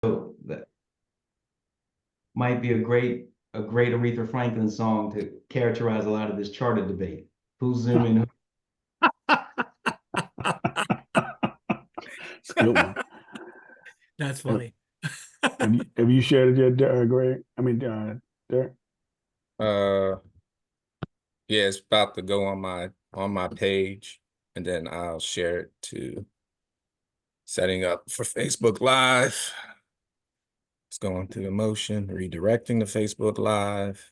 that might be a great Aretha Franklin song to characterize a lot of this charter debate. Who's zooming? It's a good one. That's funny. Have you shared it yet, Greg? I mean, Derrick? Yeah, it's about to go on my page, and then I'll share it to setting up for Facebook Live. It's going through the motion, redirecting to Facebook Live.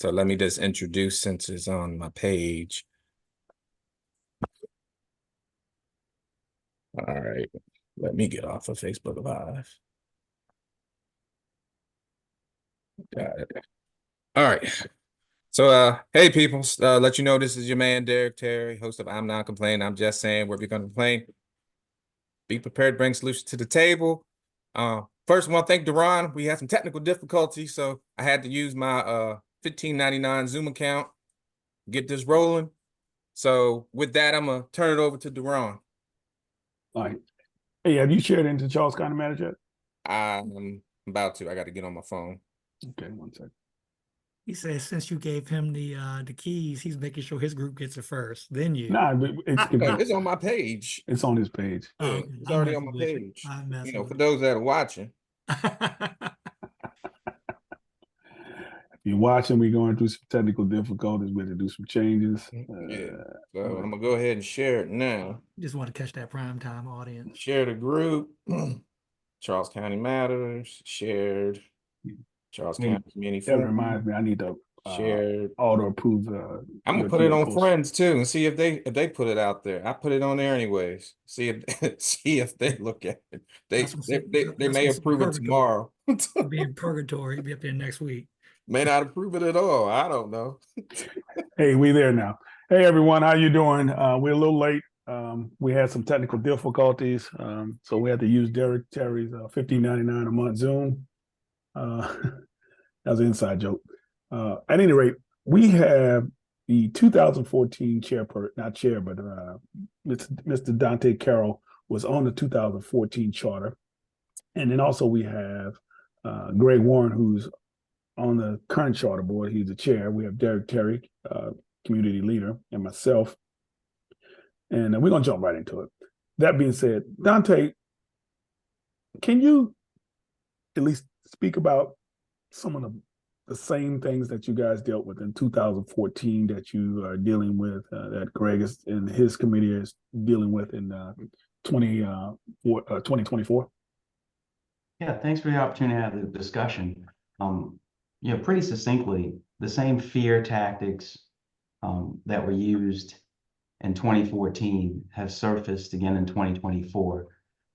So let me just introduce since it's on my page. All right, let me get off of Facebook Live. Got it. All right. So, hey, people, let you know this is your man, Derrick Terry, host of I'm Not Complaining, I'm Just Saying, where we're going to complain. Be prepared to bring solutions to the table. First, I want to thank Deron. We had some technical difficulties, so I had to use my $15.99 Zoom account, get this rolling. So with that, I'm going to turn it over to Deron. All right. Hey, have you shared into Charles County Manager yet? I'm about to. I got to get on my phone. Okay, one second. He says since you gave him the keys, he's making sure his group gets it first. Then you. Nah, It's on my page. It's on his page. Yeah, it's already on my page. You know, for those that are watching. If you're watching, we're going through some technical difficulties. We had to do some changes. Yeah. So I'm gonna go ahead and share it now. Just want to catch that prime time audience. Share the group. Charles County Matters. Shared. Charles County Community That Forum. reminds me, I need to shared. Auto approve. I'm gonna put it on Friends too, and see if they put it out there. I put it on there anyways. See if they look at it. They may approve it tomorrow. Be in purgatory. Be up there next week. May not approve it at all. I don't know. Hey, we there now. Hey everyone, how you doing? We're a little late. We had some technical difficulties, so we had to use Derrick Terry's $15.99 a month Zoom. That was an inside joke. At any rate, we have the 2014 Mr. Dontae Carroll was on the 2014 charter. And then also we have Greg Warren, who's on the current charter board. He's the chair. We have Derrick Terry, community leader, and myself. And we're going to jump right into it. That being said, Dontae, can you at least speak about some of the same things that you guys dealt with in 2014 that you are dealing with, that Greg is and his committee is dealing with in 2024? Yeah, thanks for the opportunity to have the discussion. Pretty succinctly, the same fear tactics that were used in 2014 have surfaced again in 2024.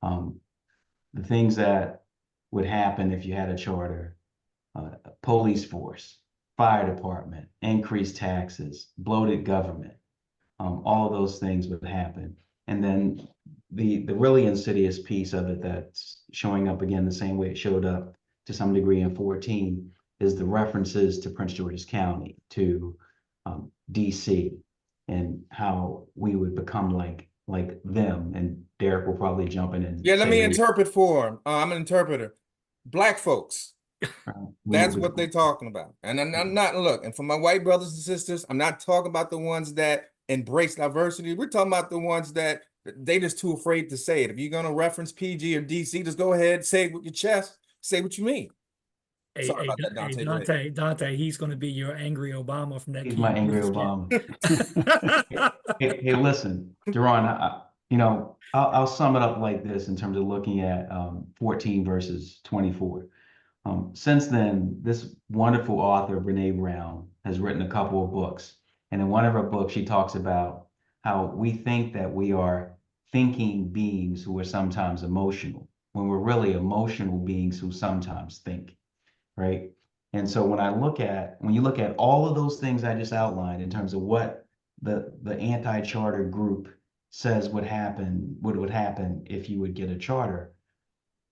The things that would happen if you had a charter, police force, fire department, increased taxes, bloated government, all of those things would happen. And then the really insidious piece of it that's showing up again the same way it showed up to some degree in 14 is the references to Prince George's County, to DC, and how we would become like them. And Derrick will probably jump in and let me interpret for him. I'm an interpreter. Black folks. That's what they're talking about. And I'm not, look, and for my white brothers and sisters, I'm not talking about the ones that embrace diversity. We're talking about the ones that they just too afraid to say it. If you're going to reference PG or DC, just go ahead, say it with your chest, say what you mean. Sorry about that, Dontae. Dontae, he's going to be your angry Obama from that. He's my angry Obama. hey, listen, Deron, I'll sum it up like this in terms of looking at 14 versus 24. Since then, this wonderful author, Brene Brown, has written a couple of books. And in one of her books, she talks about how we think that we are thinking beings who are sometimes emotional, when we're really emotional beings who sometimes think, right? And so when you look at all of those things I just outlined in terms of what the anti-charter group says would happen if you would get a charter,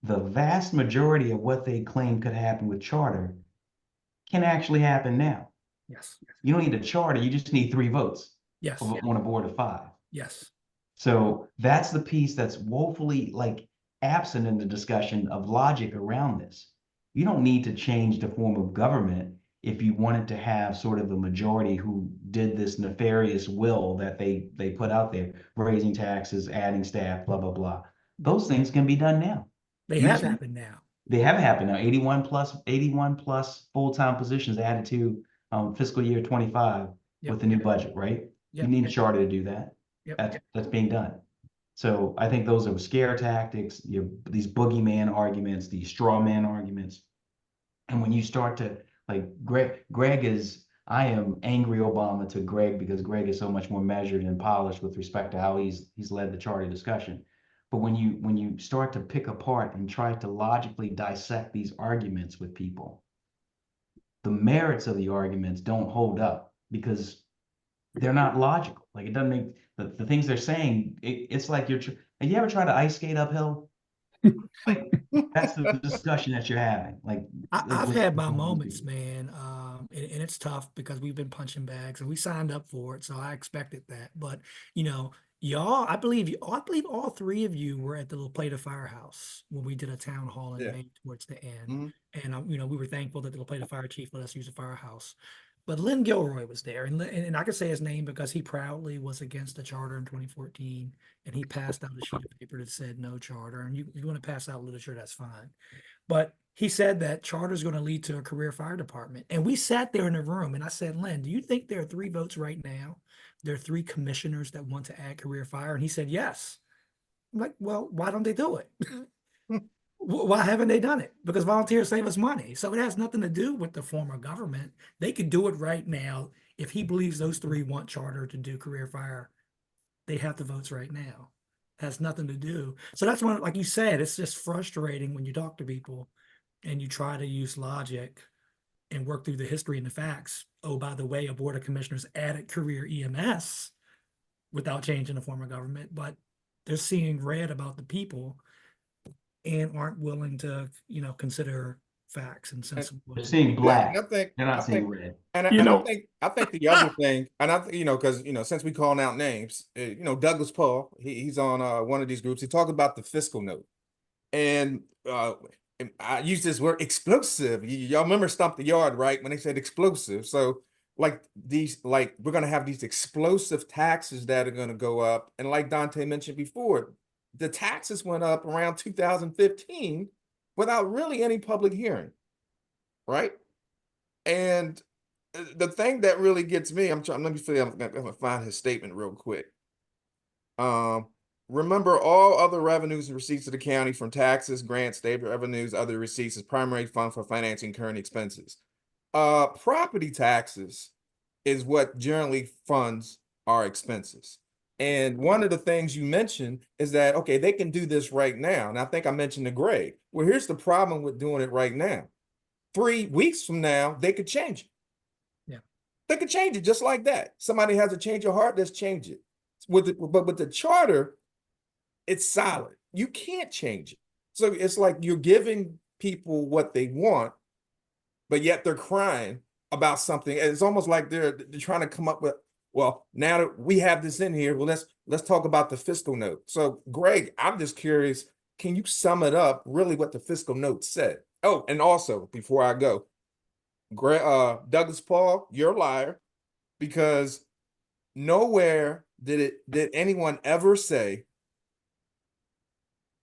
the vast majority of what they claim could happen with charter can actually happen now. Yes. You don't need a charter, you just need 3 votes. Yes. On a board of 5. Yes. So that's the piece that's woefully, like, absent in the discussion of logic around this. You don't need to change the form of government if you wanted to have sort of a majority who did this nefarious will that they put out there, raising taxes, adding staff, blah, blah, blah. Those things can be done now. They have happened now. They have happened now. 81 plus full-time positions added to fiscal year 25 with the new budget, right? You need a charter to do that. That's being done. So I think those are scare tactics, these boogeyman arguments, these straw man arguments. And when you start to, like, Greg is, I am angry Obama to Greg because Greg is so much more measured and polished with respect to how he's led the charter discussion. But when you start to pick apart and try to logically dissect these arguments with people, the merits of the arguments don't hold up because they're not logical. Like, it doesn't make the things they're saying. It's like have you ever tried to ice skate uphill? Like, that's the discussion that you're having. Like, I've had my moments, man, and it's tough because we've been punching bags and we signed up for it, so I expected that. But y'all, I believe all three of you were at the little Play to Firehouse when we did a town hall in May towards the end, and we were thankful that the Play to Fire chief let us use the firehouse. But Lynn Gilroy was there, and I can say his name because he proudly was against the charter in 2014, and he passed out a sheet of paper that said no charter. And you want to pass out literature, that's fine. But he said that charter is going to lead to a career fire department. And we sat there in the room, and I said, Lynn, do you think there are 3 votes right now? There are 3 commissioners that want to add career fire? And he said, yes. I'm like, well, why don't they do it? Why haven't they done it? Because volunteers save us money. So it has nothing to do with the form of government. They could do it right now. If he believes those 3 want charter to do career fire, they have the votes right now. It has nothing to do. So that's when, like you said, it's just frustrating when you talk to people and you try to use logic and work through the history and the facts. Oh, by the way, a board of commissioners added career EMS without changing the form of government, but they're seeing red about the people and aren't willing to, consider facts and sensible. They're seeing black. They're not seeing red. I think the other thing, and I think, because, since we calling out names, Douglas Paul, he's on one of these groups. He talked about the fiscal note, and I use this word explosive. Y'all remember Stomp the Yard, right? When they said explosive. So we're going to have these explosive taxes that are going to go up. And like Dontae mentioned before, the taxes went up around 2015 without really any public hearing, right? And the thing that really gets me, I'm going to find his statement real quick. Remember, all other revenues and receipts of the county from taxes, grants, state revenues, other receipts is primary fund for financing current expenses. Property taxes is what generally funds our expenses. And one of the things you mentioned is that, okay, they can do this right now. And I think I mentioned to Greg, well, here's the problem with doing it right now. 3 weeks from now, they could change it. Yeah. They could change it just like that. Somebody has a change of heart, let's change it. But with the charter, it's solid. You can't change it. So it's like you're giving people what they want, but yet they're crying about something. It's almost like they're trying to come up with, well, now that we have this in here, well, let's talk about the fiscal note. So, Greg, I'm just curious, can you sum it up really what the fiscal note said? Oh, and also, before I go, Douglas Paul, you're a liar, because nowhere did anyone ever say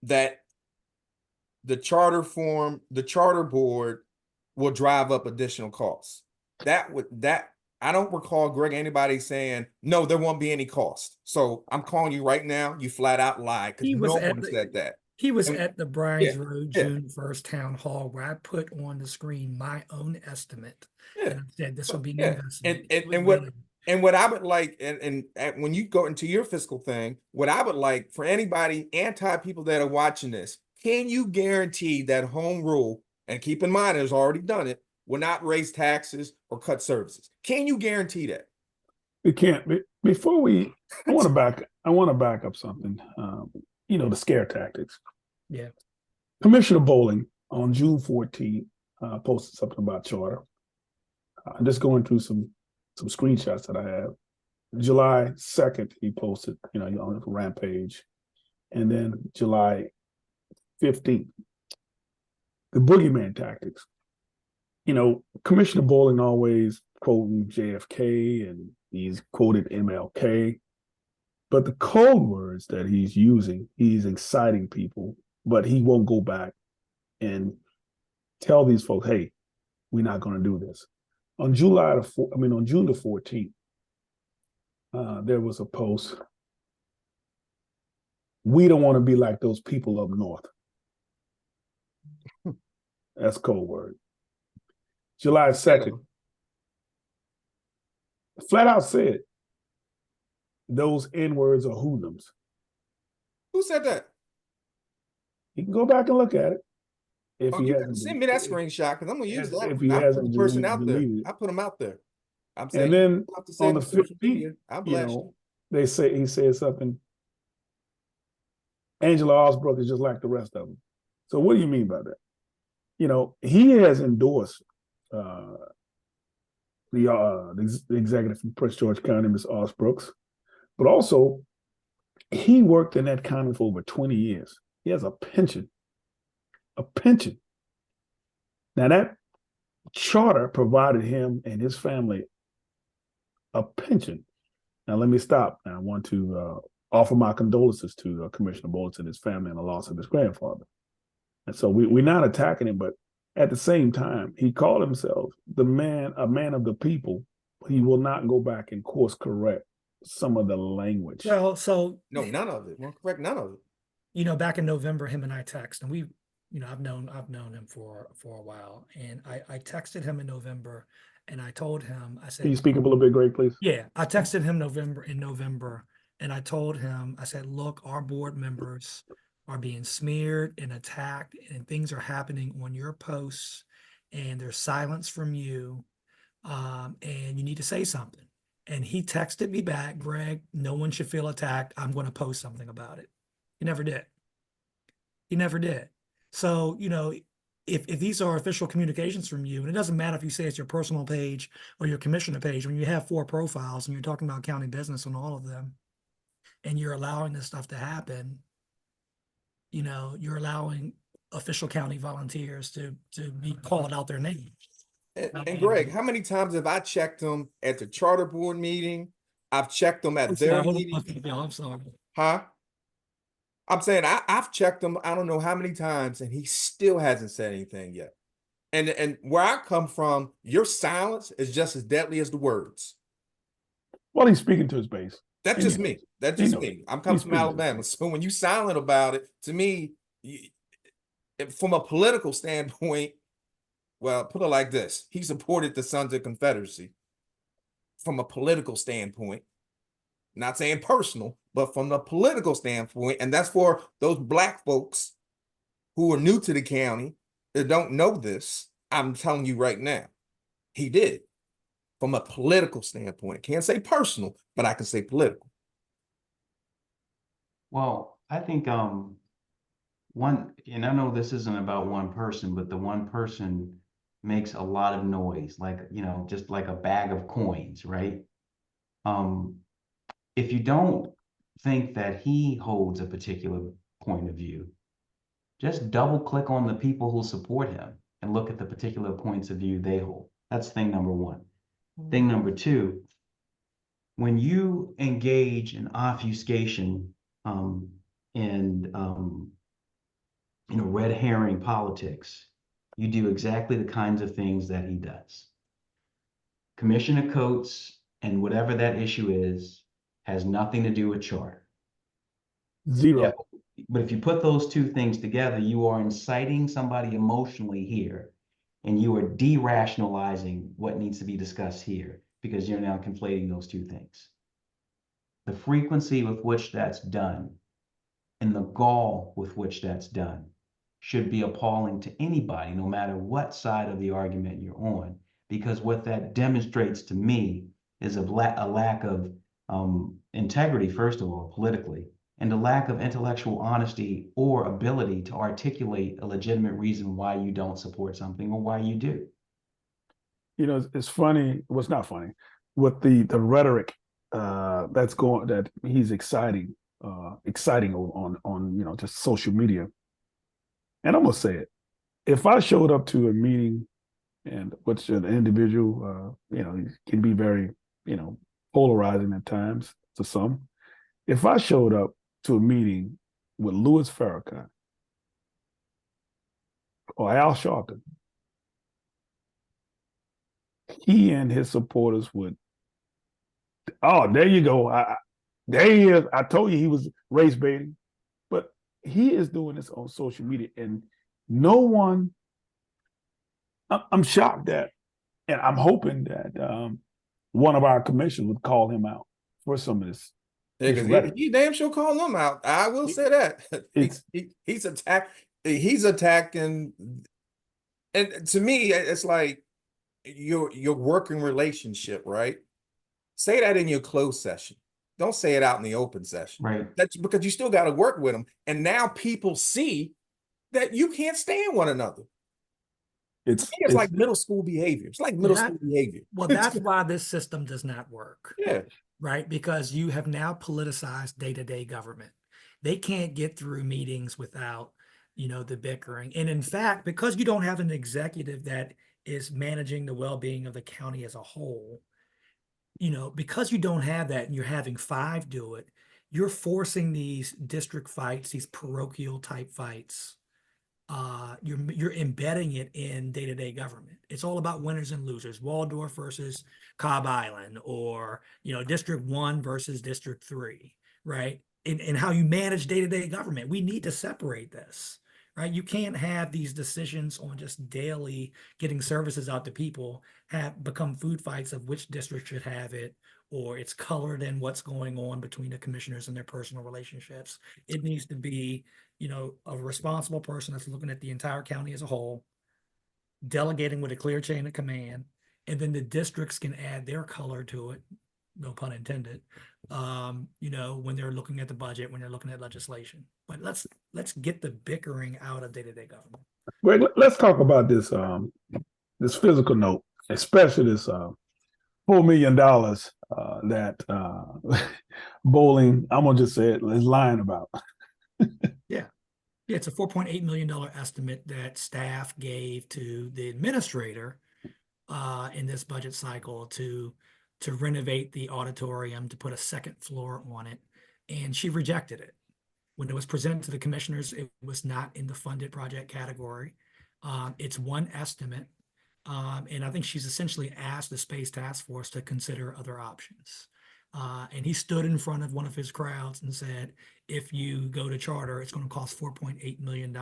that the charter board will drive up additional costs. I don't recall, Greg, anybody saying, no, there won't be any cost. So I'm calling you right now. You flat out lied because no one said that. He was at the Bryan's Road June 1st town hall where I put on the screen my own estimate. And I said this will be an investment. And what I would like, and when you go into your fiscal thing, what I would like for anybody, people that are watching this, can you guarantee that home rule, and keep in mind, it's already done it, will not raise taxes or cut services? Can you guarantee that? We can't. Before I want to back up something. The scare tactics. Yeah. Commissioner Bowling on June 14th posted something about charter. I'm just going through some screenshots that I have. July 2nd, he posted, on the Rampage. And then July 15th. The boogeyman tactics. Commissioner Bowling always quoting JFK and he's quoted MLK. But the code words that he's using, he's exciting people, but he won't go back and tell these folks, hey, we're not going to do this. On June the 14th, there was a post. We don't want to be like those people up north. That's code word. July 2nd, flat out said, those N-words are hoodlums. Who said that? You can go back and look at it. If he You hasn't send me that screenshot because I'm gonna use that. If he I put hasn't the person out there. deleted it. I put him out there. I'm saying, And then have to say on the it social 15th, media. I bless you. they say he said something. Angela Osbrook is just like the rest of them. So what do you mean by that? He has endorsed the executive from Prince George County, Ms. Osbrooks, but also he worked in that county for over 20 years. He has a pension. Now that charter provided him and his family a pension. Now let me stop. I want to offer my condolences to Commissioner Bowles and his family and the loss of his grandfather. And so we're not attacking him, but at the same time, he called himself a man of the people. He will not go back and course correct some of the language. Well, so No, none of it. Well, correct, none of it. back in November, him and I text, and we, I've known him for a while, and I texted him in November, and I told him, I said, Can you speak up a little bit, Greg, please? yeah, I texted him in November, and I told him, I said, look, our board members are being smeared and attacked, and things are happening on your posts, and there's silence from you, and you need to say something. And he texted me back, Greg, no one should feel attacked. I'm going to post something about it. He never did. So, if these are official communications from you, and it doesn't matter if you say it's your personal page or your commissioner page, when you have 4 profiles and you're talking about county business on all of them, and you're allowing this stuff to happen, you're allowing official county volunteers to be called out their names. And Greg, how many times have I checked them at the charter board meeting? I've checked them at their meeting. I'm sorry. Huh? I'm saying I've checked him, I don't know how many times, and he still hasn't said anything yet. And where I come from, your silence is just as deadly as the words. Well, he's speaking to his base. That's just me. That's just me. I'm coming from Alabama. So when you silent about it, to me, from a political standpoint, well, put it like this. He supported the Sons of Confederacy from a political standpoint. Not saying personal, but from the political standpoint, and that's for those Black folks who are new to the county that don't know this. I'm telling you right now, he did from a political standpoint. Can't say personal, but I can say political. Well, I think one, and I know this isn't about one person, but the one person makes a lot of noise, like, just like a bag of coins, right? If you don't think that he holds a particular point of view, just double click on the people who support him and look at the particular points of view they hold. That's thing number one. Thing number two, when you engage in obfuscation and red herring politics, you do exactly the kinds of things that he does. Commissioner Coates and whatever that issue is has nothing to do with charter. Zero. Yeah, but if you put those two things together, you are inciting somebody emotionally here, and you are de-rationalizing what needs to be discussed here because you're now conflating those two things. The frequency with which that's done and the gall with which that's done should be appalling to anybody, no matter what side of the argument you're on, because what that demonstrates to me is a lack of integrity, first of all, politically, and a lack of intellectual honesty or ability to articulate a legitimate reason why you don't support something or why you do. It's funny. Well, it's not funny with the rhetoric that he's exciting on just social media. and I'm gonna say it. If I showed up to a meeting, and which an individual, can be very, polarizing at times to some. If I showed up to a meeting with Louis Farrakhan or Al Sharpton, he and his supporters would, oh, there you go. There he is. I told you he was race baiting, but he is doing this on social media, and no one. I'm shocked that, and I'm hoping that one of our commissioners would call him out for some of this. Yeah, because he damn sure call them out. I will say that. He's attacking, and to me, it's like your working relationship, right? Say that in your closed session. Don't say it out in the open session. Right. That's because you still got to work with them. And now people see that you can't stand one another. It's like middle school behavior. It's like middle school behavior. Well, that's why this system does not work. Yeah. Right? Because you have now politicized day-to-day government. They can't get through meetings without, the bickering. And in fact, because you don't have an executive that is managing the well-being of the county as a whole, because you don't have that and you're having 5 do it, you're forcing these district fights, these parochial type fights. You're embedding it in day-to-day government. It's all about winners and losers. Waldorf versus Cobb Island, or District 1 versus District 3, right? And how you manage day-to-day government. We need to separate this, right? You can't have these decisions on just daily getting services out to people have become food fights of which district should have it, or it's colored in what's going on between the commissioners and their personal relationships. It needs to be, a responsible person that's looking at the entire county as a whole, delegating with a clear chain of command, and then the districts can add their color to it, no pun intended, when they're looking at the budget, when they're looking at legislation. But let's get the bickering out of day-to-day government. Well, let's talk about this this physical note, especially this $4 million that Bowling, I'm gonna just say it, is lying about. Yeah, it's a $4.8 million estimate that staff gave to the administrator in this budget cycle to renovate the auditorium, to put a second floor on it, and she rejected it. When it was presented to the commissioners, it was not in the funded project category. It's one estimate, and I think she's essentially asked the Space Task Force to consider other options. And he stood in front of one of his crowds and said, if you go to charter, it's going to cost $4.8 million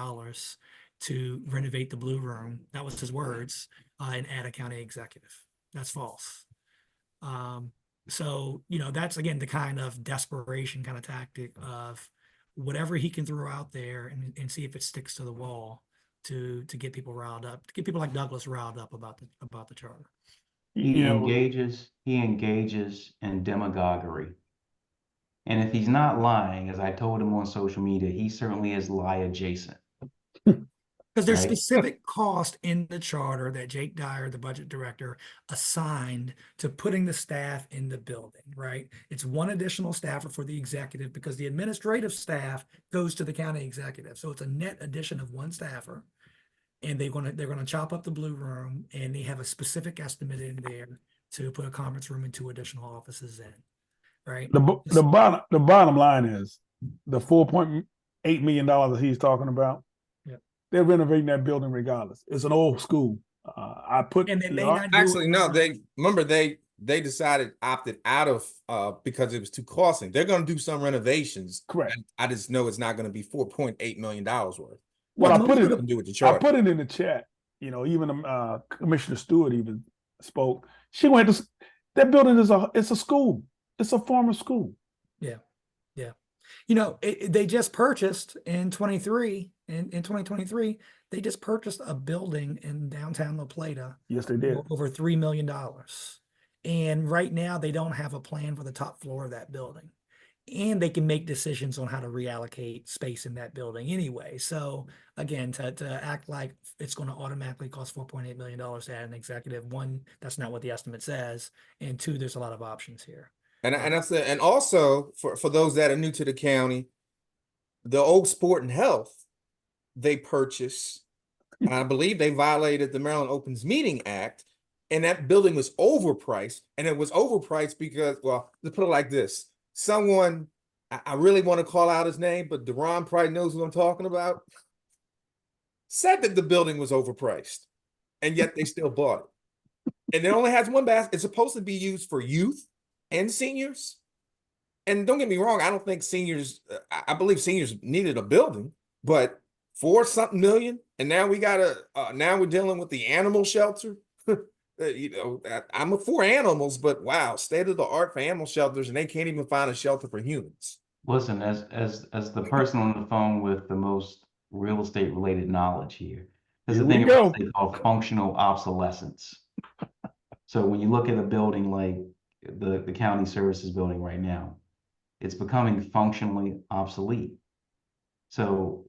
to renovate the Blue Room. That was his words, and add a county executive. That's false. So, that's, again, the kind of desperation kind of tactic of whatever he can throw out there and see if it sticks to the wall to get people riled up, to get people like Douglas riled up about the charter. He engages in demagoguery. And if he's not lying, as I told him on social media, he certainly is lie adjacent. Because there's specific cost in the charter that Jake Dyer, the budget director, assigned to putting the staff in the building, right? It's one additional staffer for the executive because the administrative staff goes to the county executive. So it's a net addition of one staffer. And they're gonna chop up the Blue Room, and they have a specific estimate in there to put a conference room and 2 additional offices in, right? The bottom line is the $4.8 million that he's talking about. Yeah, they're renovating that building regardless. It's an old school. And they may not actually no. They decided opted out of because it was too costly. They're going to do some renovations. Correct. I just know it's not going to be $4.8 million worth. Well, I put it in the chat. Even Commissioner Stewart even spoke. She went to that building it's a school. It's a former school. Yeah. They just purchased in 2023. They just purchased a building in downtown La Plata. Yes, they did. Over $3 million. And right now they don't have a plan for the top floor of that building. And they can make decisions on how to reallocate space in that building anyway. So again, to act like it's going to automatically cost $4.8 million to add an executive, 1, that's not what the estimate says, and 2, there's a lot of options here. And also for those that are new to the county, the old Sport and Health they purchased, and I believe they violated the Maryland Opens Meeting Act, and that building was overpriced. And it was overpriced because, well, let's put it like this. Someone, I really want to call out his name, but Deron probably knows what I'm talking about, said that the building was overpriced, and yet they still bought it. And it only has one bathroom. It's supposed to be used for youth and seniors. And don't get me wrong, I don't think seniors, I believe seniors needed a building, but for something million, and now we gotta, now we're dealing with the animal shelter. You know, I'm for animals, but wow, state of the art for animal shelters, and they can't even find a shelter for humans. Listen, as the person on the phone with the most real estate related knowledge here, there's a Here we thing go. about they call functional obsolescence. So when you look at a building like the county services building right now, it's becoming functionally obsolete. So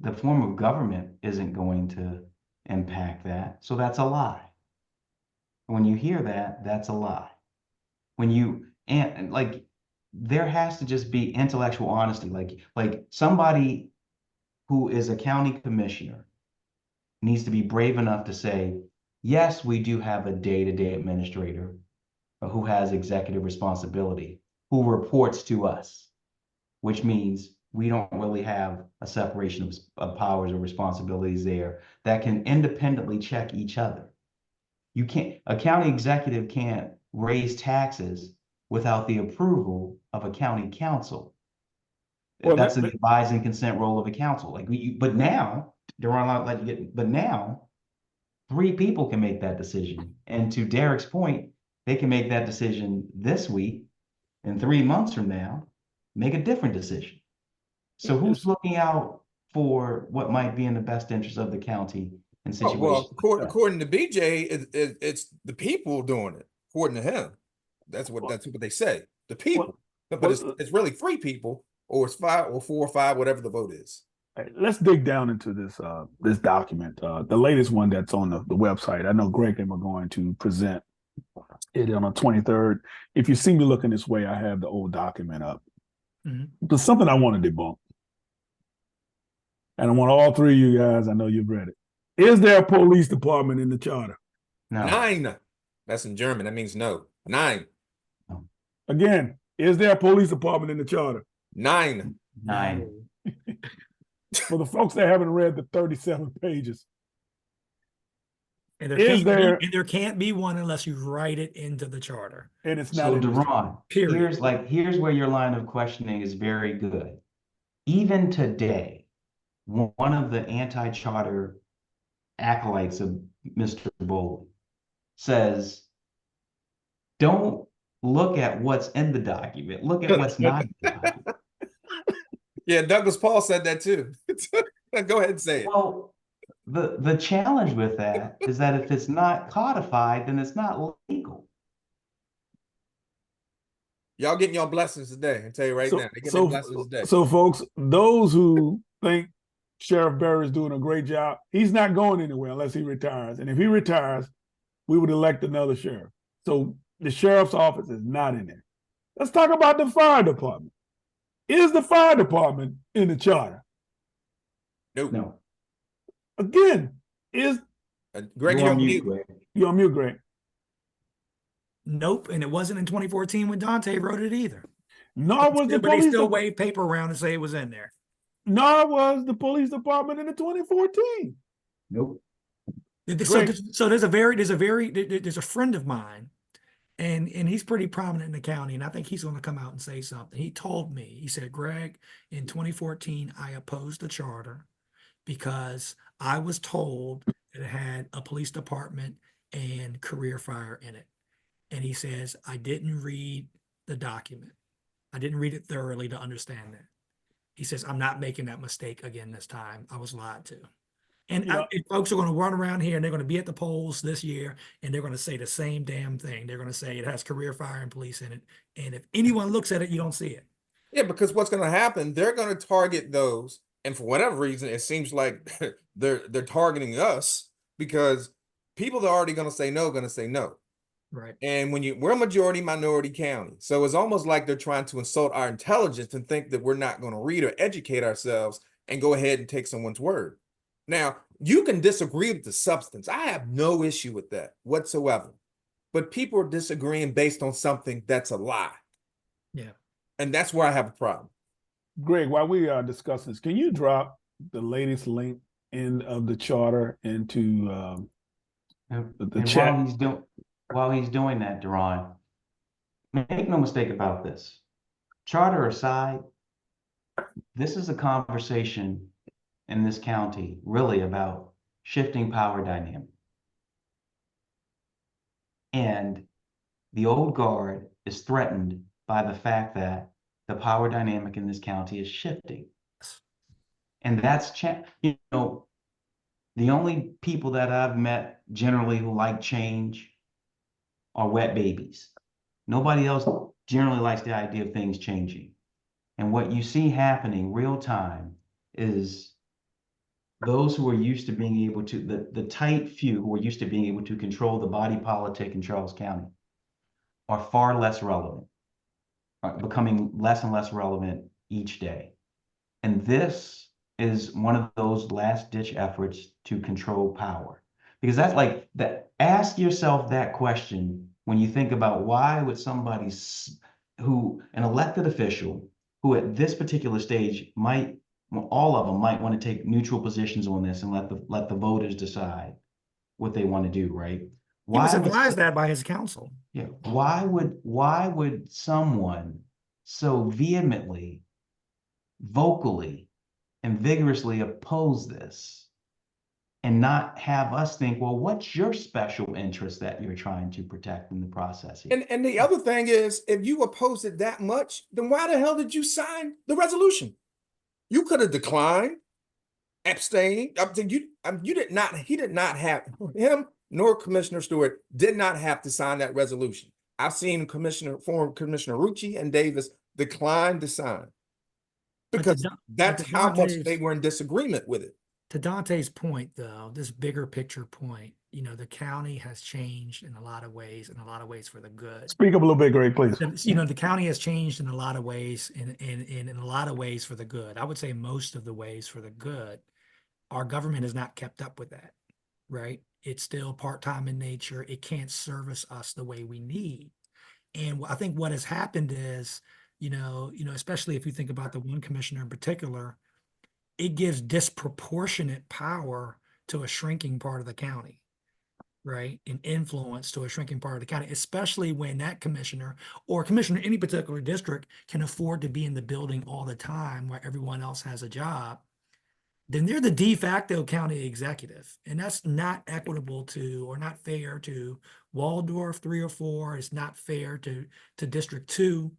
the form of government isn't going to impact that. So that's a lie. When you hear that, that's a lie. When you, and like, there has to just be intellectual honesty. Like somebody who is a county commissioner needs to be brave enough to say, yes, we do have a day-to-day administrator who has executive responsibility, who reports to us, which means we don't really have a separation of powers or responsibilities there that can independently check each other. You can't, a county executive can't raise taxes without the approval of a county council. Well, That's the advise and consent role of a council. Like but now, Deron, I'll let you get, but now 3 people can make that decision. And to Derrick's point, they can make that decision this week, and 3 months from now, make a different decision. So who's looking out for what might be in the best interest of the county and situation? Well, according to BJ, it's the people doing it. According to him, that's what they say. The people, but it's really 3 people, or it's 5 or 4 or 5, whatever the vote is. Let's dig down into this document, the latest one that's on the website. I know Greg and we're going to present it on the 23rd. If you see me looking this way, I have the old document up. Mhm. There's something I want to debunk. And I want all 3 of you guys, I know you've read it. Is there a police department in the charter? No. 9. That's in German. That means no. 9. Again, is there a police department in the charter? 9. 9. For the folks that haven't read the 37 pages. And there can't be one unless you write it into the charter. And it's So not. Deron, Period. here's where your line of questioning is very good. Even today, one of the anti-charter acolytes of Mr. Bowley says, don't look at what's in the document, look at what's not in the document. Yeah, Douglas Paul said that too. Go ahead and say it. Well, the challenge with that is that if it's not codified, then it's not legal. Y'all getting your blessings today. I tell you right now, they getting their blessings today. So, folks, those who think Sheriff Berry is doing a great job, he's not going anywhere unless he retires. And if he retires, we would elect another sheriff. So the sheriff's office is not in there. Let's talk about the fire department. Is the fire department in the charter? Nope. No. Again, is Greg, you're on mute. You're on mute, Greg. Nope, and it wasn't in 2014 when Dontae wrote it either. Nor was the But they police. still wave paper around and say it was in there. Nor was the police department in the 2014. Nope. So there's a friend of mine, and he's pretty prominent in the county, and I think he's going to come out and say something. He told me, he said, Greg, in 2014, I opposed the charter because I was told that it had a police department and career fire in it. And he says, I didn't read the document. I didn't read it thoroughly to understand that. He says, I'm not making that mistake again this time. I was lied to. And, and folks are going to run around here and they're going to be at the polls this year and they're going to say the same damn thing. They're going to say it has career fire and police in it. And if anyone looks at it, you don't see it. Yeah, because what's going to happen, they're going to target those. And for whatever reason, it seems like they're targeting us because people that are already going to say no. Right. And we're a majority minority county. So it's almost like they're trying to insult our intelligence and think that we're not going to read or educate ourselves and go ahead and take someone's word. Now, you can disagree with the substance. I have no issue with that whatsoever. But people are disagreeing based on something that's a lie. Yeah. And that's where I have a problem. Greg, while we are discussing this, can you drop the latest link of the charter into the chat? While he's doing that, Deron, make no mistake about this. Charter aside, this is a conversation in this county really about shifting power dynamic. And the old guard is threatened by the fact that the power dynamic in this county is shifting. And that's, you know, the only people that I've met generally who like change are wet babies. Nobody else generally likes the idea of things changing. And what you see happening real time is those who are used to being able to, the tight few who are used to being able to control the body politic in Charles County are far less relevant, are becoming less and less relevant each day. And this is one of those last ditch efforts to control power. Because that's like that. Ask yourself that question when you think about why would somebody an elected official who at this particular stage might, all of them might want to take neutral positions on this and let the voters decide what they want to do, right? He was advised that by his counsel. Yeah. Why would someone so vehemently, vocally, and vigorously oppose this and not have us think, well, what's your special interest that you're trying to protect in the process here? And the other thing is, if you oppose it that much, then why the hell did you sign the resolution? You could have declined, abstained. He did not have, him nor Commissioner Stewart did not have to sign that resolution. I've seen former Commissioner Rucci and Davis decline to sign because that's how much they were in disagreement with it. To Dontae's point, though, this bigger picture point, you know, the county has changed in a lot of ways, for the good. Speak up a little bit, Greg, please. You know, the county has changed in a lot of ways, in a lot of ways for the good. I would say most of the ways for the good. Our government has not kept up with that, right? It's still part-time in nature. It can't service us the way we need. And I think what has happened is, you know, especially if you think about the one commissioner in particular, it gives disproportionate power to a shrinking part of the county, right? And influence to a shrinking part of the county, especially when that commissioner or commissioner in any particular district can afford to be in the building all the time while everyone else has a job. Then they're the de facto county executive. And that's not equitable to, or not fair to Waldorf 3 or 4. It's not fair to District 2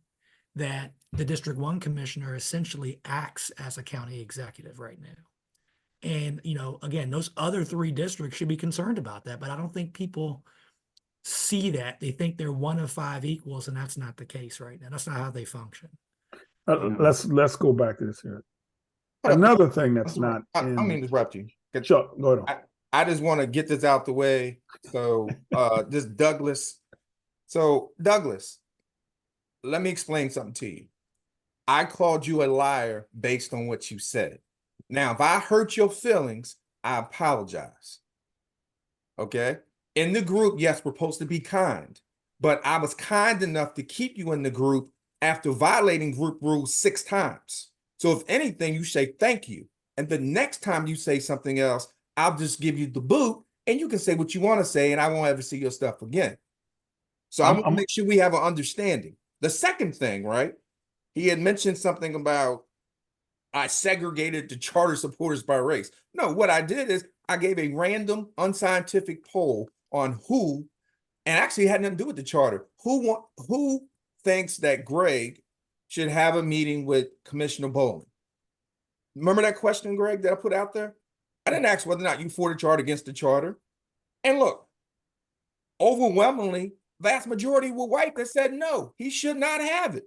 that the District 1 commissioner essentially acts as a county executive right now. And, you know, again, those other 3 districts should be concerned about that, but I don't think people see that. They think they're 1 of 5 equals, and that's not the case right now. That's not how they function. Let's go back to this here. Another thing that's not. I mean, interrupt you. Sure, go ahead. I just want to get this out the way. So, this Douglas. So, Douglas, let me explain something to you. I called you a liar based on what you said. Now, if I hurt your feelings, I apologize. Okay? In the group, yes, we're supposed to be kind, but I was kind enough to keep you in the group after violating group rules 6 times. So if anything, you say thank you. And the next time you say something else, I'll just give you the boot and you can say what you want to say and I won't ever see your stuff again. So I'm gonna make sure we have an understanding. The second thing, right? He had mentioned something about I segregated the charter supporters by race. No, what I did is I gave a random unscientific poll on who, and actually it had nothing to do with the charter, who thinks that Greg should have a meeting with Commissioner Bowman. Remember that question, Greg, that I put out there? I didn't ask whether or not you for the charter against the charter. And look, overwhelmingly, vast majority were white that said no, he should not have it.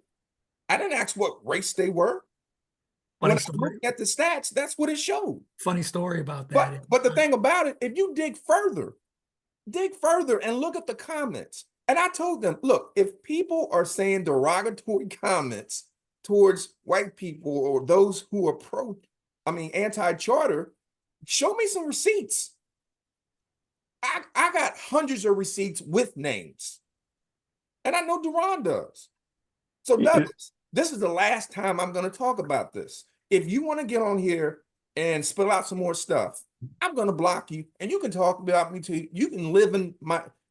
I didn't ask what race they were. When I looked at the stats, that's what it showed. Funny story about that. But the thing about it, if you dig further and look at the comments, and I told them, look, if people are saying derogatory comments towards white people or those who are anti-charter, show me some receipts. I got hundreds of receipts with names. And I know Deron does. So Douglas, this is the last time I'm going to talk about this. If you want to get on here and spill out some more stuff, I'm going to block you, and you can talk about me too. You can live in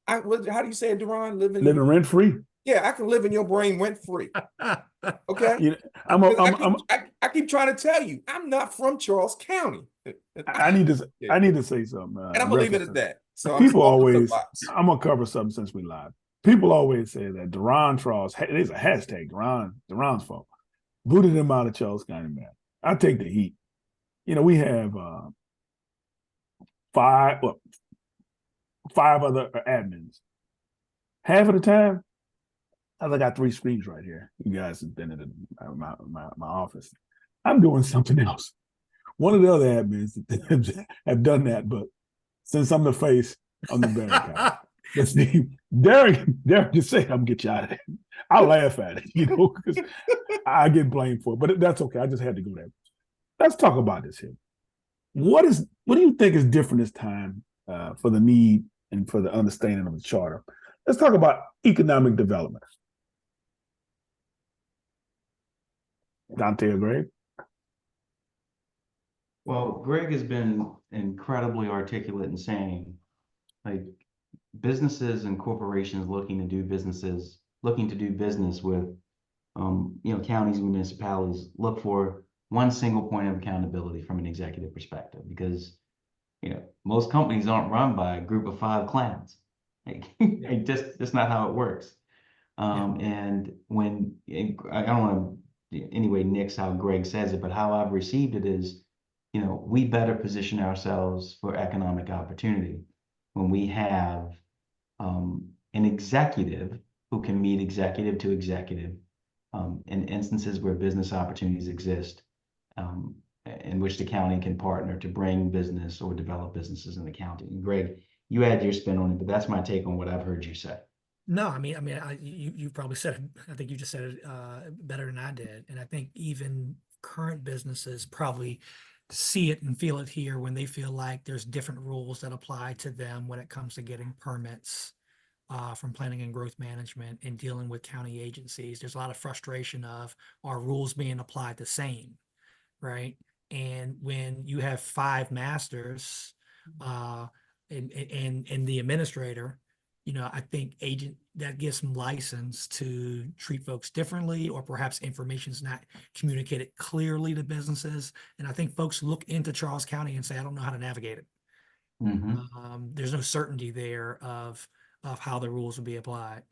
how do you say it, Deron? Living rent free. Yeah, I can live in your brain rent free. Okay. I keep trying to tell you, I'm not from Charles County. I need to say something. And I'm gonna leave it at that. So people always, I'm gonna cover something since we live. People always say that Deron Tross, there's a hashtag, Deron's fault, booted him out of Charles County, man. I take the heat. We have five other admins. Half of the time, I got 3 screens right here. You guys have been in my office. I'm doing something else. One of the other admins have done that, but since I'm the face, I'm the bad guy. But Steve, Derrick just say, I'm gonna get you out of there. I laugh at it, because I get blamed for it, but that's okay. I just had to go there. Let's talk about this here. What do you think is different this time for the need and for the understanding of the charter? Let's talk about economic development. Dontae or Greg? Well, Greg has been incredibly articulate in saying, like, businesses and corporations looking to do business with, counties and municipalities look for one single point of accountability from an executive perspective, because, most companies aren't run by a group of 5 clans. That's not how it works. And when, I don't want to anyway nix how Greg says it, but how I've received it is, we better position ourselves for economic opportunity when we have an executive who can meet executive to executive in instances where business opportunities exist, in which the county can partner to bring business or develop businesses in the county. And Greg, you had your spin on it, but that's my take on what I've heard you say. No, you probably said it. I think you just said it better than I did. And I think even current businesses probably see it and feel it here when they feel like there's different rules that apply to them when it comes to getting permits from planning and growth management and dealing with county agencies. There's a lot of frustration of our rules being applied the same, right? And when you have 5 masters and the administrator, I think that gives them license to treat folks differently, or perhaps information is not communicated clearly to businesses. And I think folks look into Charles County and say, I don't know how to navigate it. Mm-hmm. There's no certainty there of how the rules will be applied.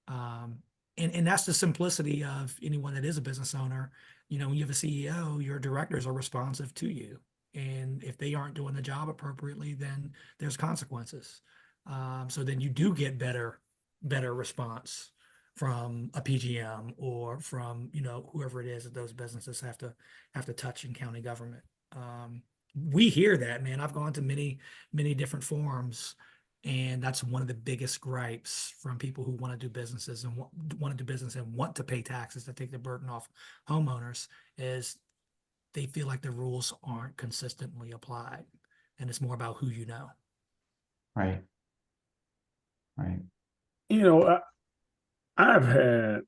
And that's the simplicity of anyone that is a business owner. When you have a CEO, your directors are responsive to you. And if they aren't doing the job appropriately, then there's consequences. So then you do get better response from a PGM or from, whoever it is that those businesses have to touch in county government. We hear that, man. I've gone to many, many different forums, and that's one of the biggest gripes from people who want to do businesses and want to do business and want to pay taxes to take the burden off homeowners, is they feel like the rules aren't consistently applied, and it's more about who you know. Right. I've had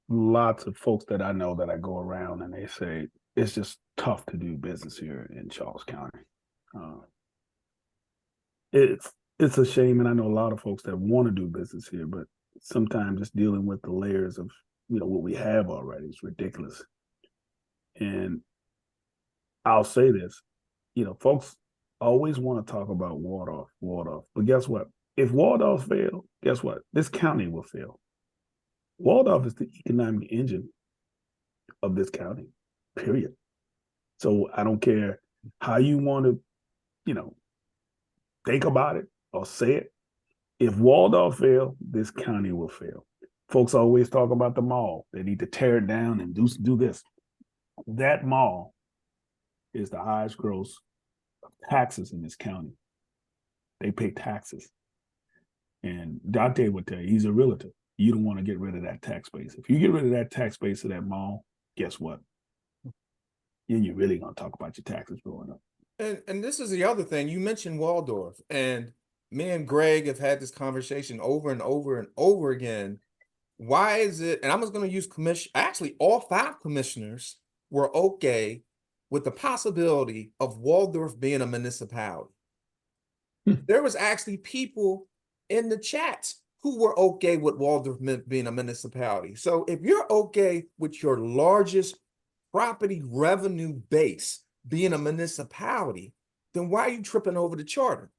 lots of folks that I know that I go around and they say it's just tough to do business here in Charles County. It's a shame, and I know a lot of folks that want to do business here, but sometimes just dealing with the layers of what we have already is ridiculous. And I'll say this, folks always want to talk about Waldorf, but guess what? If Waldorf fail, guess what? This county will fail. Waldorf is the economic engine of this county, period. So I don't care how you want to, think about it or say it. If Waldorf fail, this county will fail. Folks always talk about the mall. They need to tear it down and do this. That mall is the highest gross of taxes in this county. They pay taxes. And Dontae would tell you, he's a realtor. You don't want to get rid of that tax base. If you get rid of that tax base of that mall, guess what? you're really gonna talk about your taxes growing up. And this is the other thing. You mentioned Waldorf, and me and Greg have had this conversation over and over and over again. Why is it, and I'm just going to use actually all 5 commissioners were okay with the possibility of Waldorf being a municipality. There was actually people in the chats who were okay with Waldorf being a municipality. So if you're okay with your largest property revenue base being a municipality, then why are you tripping over the charter?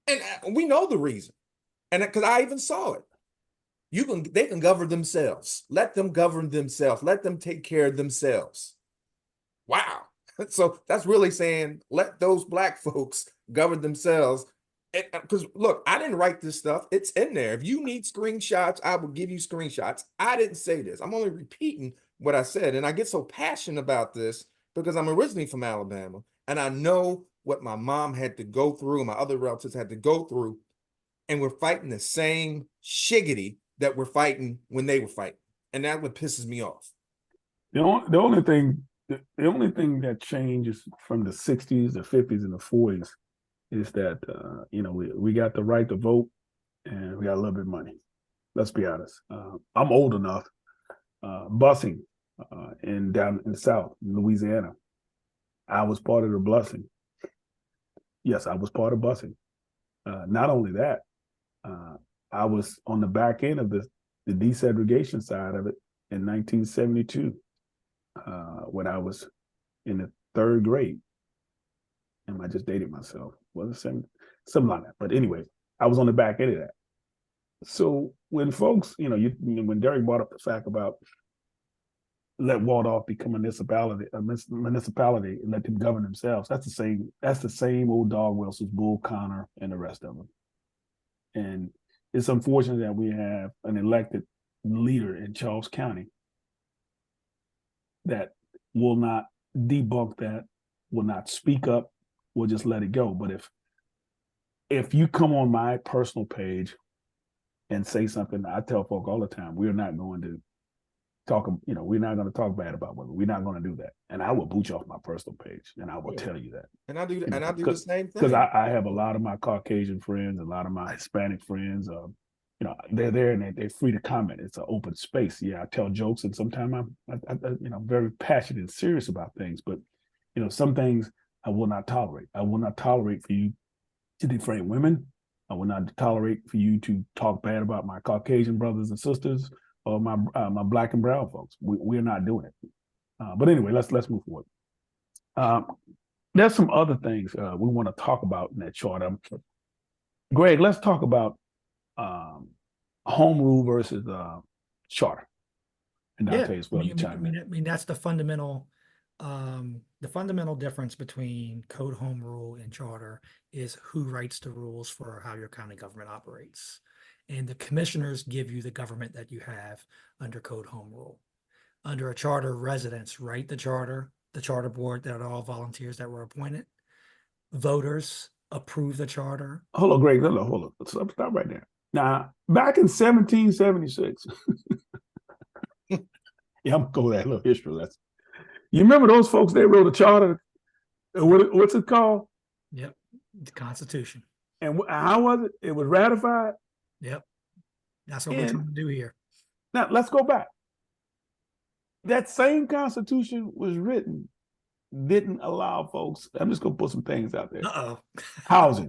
And we know the reason. And because I even saw it. They can govern themselves. Let them govern themselves. Let them take care of themselves. Wow. So that's really saying let those Black folks govern themselves. Because look, I didn't write this stuff. It's in there. If you need screenshots, I will give you screenshots. I didn't say this. I'm only repeating what I said. And I get so passionate about this because I'm originally from Alabama. And I know what my mom had to go through and my other relatives had to go through. And we're fighting the same shiggity that we're fighting when they were fighting. And that's what pisses me off. The only thing that changes from the 60s, the 50s, and the 40s is that we got the right to vote and we got a little bit of money. Let's be honest. I'm old enough. Busing down in the South, in Louisiana, I was part of the busing. Yes, I was part of busing. Not only that, I was on the back end of the desegregation side of it in 1972 when I was in the 3rd grade. I just dated myself. Was it something like that? But anyway, I was on the back end of that. So when folks, when Derrick brought up the fact about let Waldorf become a municipality and let them govern themselves, that's the same old dog whistles, Bull Connor and the rest of them. And it's unfortunate that we have an elected leader in Charles County that will not debunk that, will not speak up, will just let it go. But if you come on my personal page and say something, I tell folk all the time, we're not going to talk, we're not going to talk bad about women. We're not going to do that. And I will boot you off my personal page and I will tell you that. And I do that. And I do the same thing. Because I have a lot of my Caucasian friends, a lot of my Hispanic friends, they're there and they're free to comment. It's an open space. Yeah, I tell jokes and sometimes I'm very passionate and serious about things. But, some things I will not tolerate. I will not tolerate for you to defame women. I will not tolerate for you to talk bad about my Caucasian brothers and sisters or my Black and brown folks. We're not doing it. But anyway, let's move forward. There's some other things we want to talk about in that chart. Greg, let's talk about home rule versus charter. And Dontae as well. I mean, that's the fundamental difference between code home rule and charter is who writes the rules for how your county government operates. And the commissioners give you the government that you have under code home rule. Under a charter, residents write the charter board, that are all volunteers that were appointed. Voters approve the charter. Hold on, Greg. Hold on. Stop right there. Now, back in 1776, yeah, I'm going to go with that little history lesson. You remember those folks, they wrote a charter, what's it called? Yep, the Constitution. And how was it? It was ratified? Yep, that's what we're trying to do here. Now, let's go back. That same Constitution was written, didn't allow folks, I'm just going to put some things out there. Housing.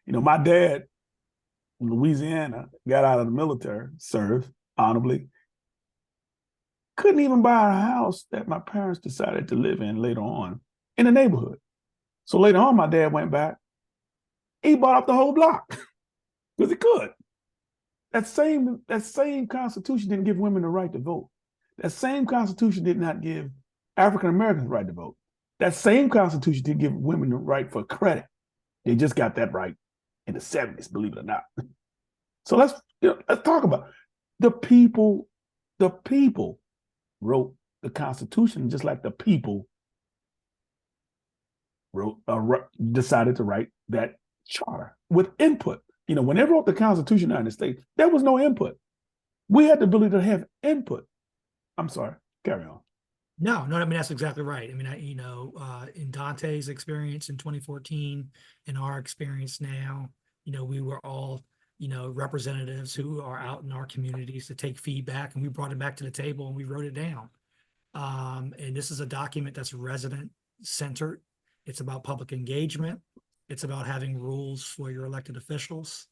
My dad in Louisiana got out of the military, served honorably, couldn't even buy a house that my parents decided to live in later on in the neighborhood. So later on, my dad went back. He bought up the whole block because he could. That same Constitution didn't give women the right to vote. That same Constitution did not give African Americans the right to vote. That same Constitution didn't give women the right for credit. They just got that right in the 70s, believe it or not. So let's talk about it. The people wrote the Constitution just like the people decided to write that charter with input. When they wrote the Constitution of the United States, there was no input. We had the ability to have input. I'm sorry, carry on. No, no, I mean, that's exactly right. I mean, in Dante's experience in 2014, in our experience now, we were all, representatives who are out in our communities to take feedback, and we brought it back to the table and we wrote it down. And this is a document that's resident centered. It's about public engagement. It's about having rules for your elected officials.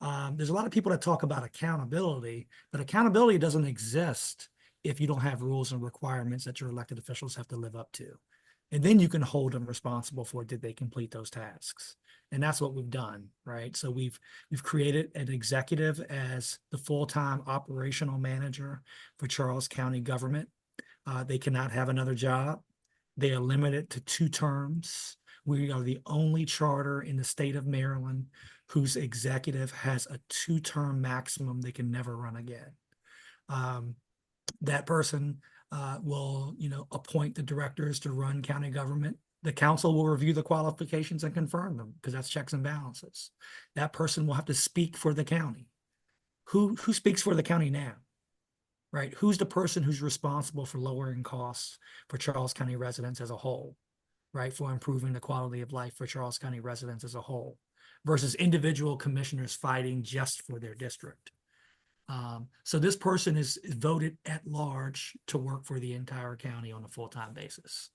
There's a lot of people that talk about accountability, but accountability doesn't exist if you don't have rules and requirements that your elected officials have to live up to. And then you can hold them responsible for, did they complete those tasks? And that's what we've done, right? So we've created an executive as the full-time operational manager for Charles County government. They cannot have another job. They are limited to 2 terms. We are the only charter in the state of Maryland whose executive has a 2-term maximum. They can never run again. That person will, appoint the directors to run county government. The council will review the qualifications and confirm them, because that's checks and balances. That person will have to speak for the county. Who speaks for the county now? Right? Who's the person who's responsible for lowering costs for Charles County residents as a whole, right? For improving the quality of life for Charles County residents as a whole, versus individual commissioners fighting just for their district. So this person is voted at large to work for the entire county on a full-time basis.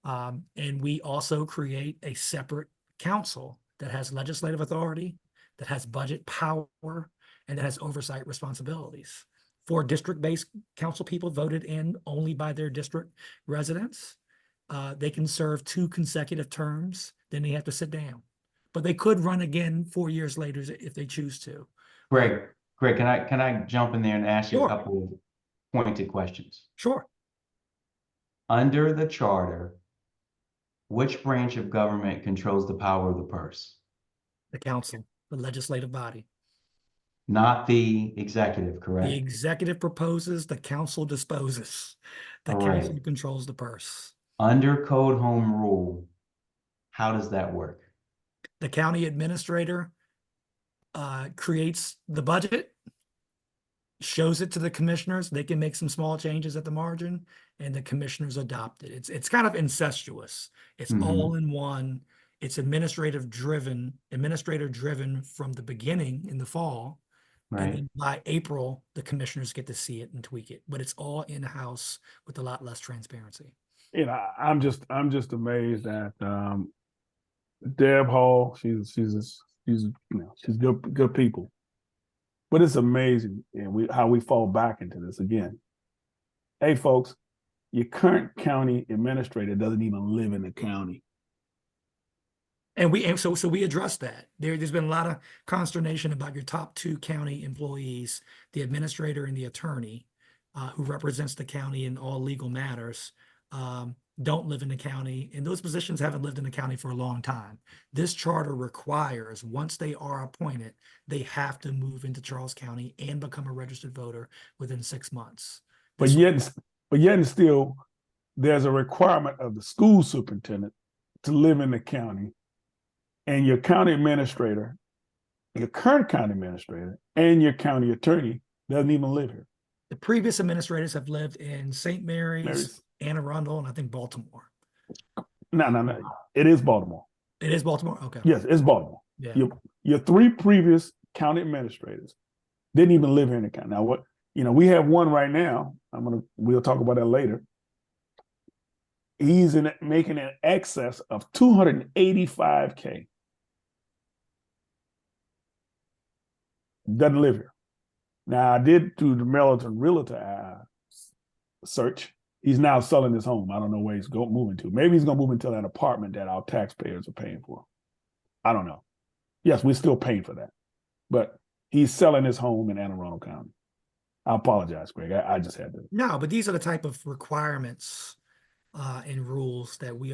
And we also create a separate council that has legislative authority, that has budget power, and that has oversight responsibilities. 4 district-based council people voted in only by their district residents. They can serve 2 consecutive terms, then they have to sit down. But they could run again 4 years later if they choose to. Greg, can I jump in there and ask you Sure. a couple of pointed questions? Sure. Under the charter, which branch of government controls the power of the purse? The council, the legislative body. Not the executive, The correct? executive proposes, the council disposes. The All right. council controls the purse. Under Code Home Rule, how does that work? The county administrator creates the budget, shows it to the commissioners. They can make some small changes at the margin, and the commissioners adopt it. It's kind of incestuous. It's all in one. It's administrator driven from the beginning in the fall. Right. And then by April, the commissioners get to see it and tweak it. But it's all in-house with a lot less transparency. I'm just amazed at Deb Hall. She's good people. But it's amazing, and how we fall back into this again. Hey, folks, your current county administrator doesn't even live in the county. And so we addressed that. There's been a lot of consternation about your top 2 county employees, the administrator and the attorney, who represents the county in all legal matters, don't live in the county, and those positions haven't lived in the county for a long time. This charter requires, once they are appointed, they have to move into Charles County and become a registered voter within 6 months. But yet and still, there's a requirement of the school superintendent to live in the county, and your county administrator, your current county administrator, and your county attorney doesn't even live here. The previous administrators have lived in St. Mary's, Anne Arundel, and I think Baltimore. No. It is Baltimore. It is Baltimore? Okay. Yes, it's Baltimore. Yeah. Your 3 previous county administrators didn't even live here in the county. Now, we have one right now. We'll talk about that later. He's making an excess of $285K. Doesn't live here. Now, I did do the Melton Realtor search. He's now selling his home. I don't know where he's moving to. Maybe he's going to move into that apartment that our taxpayers are paying for. I don't know. Yes, we're still paying for that. But he's selling his home in Anne Arundel County. I apologize, Greg. I just had to. No, but these are the type of requirements and rules that we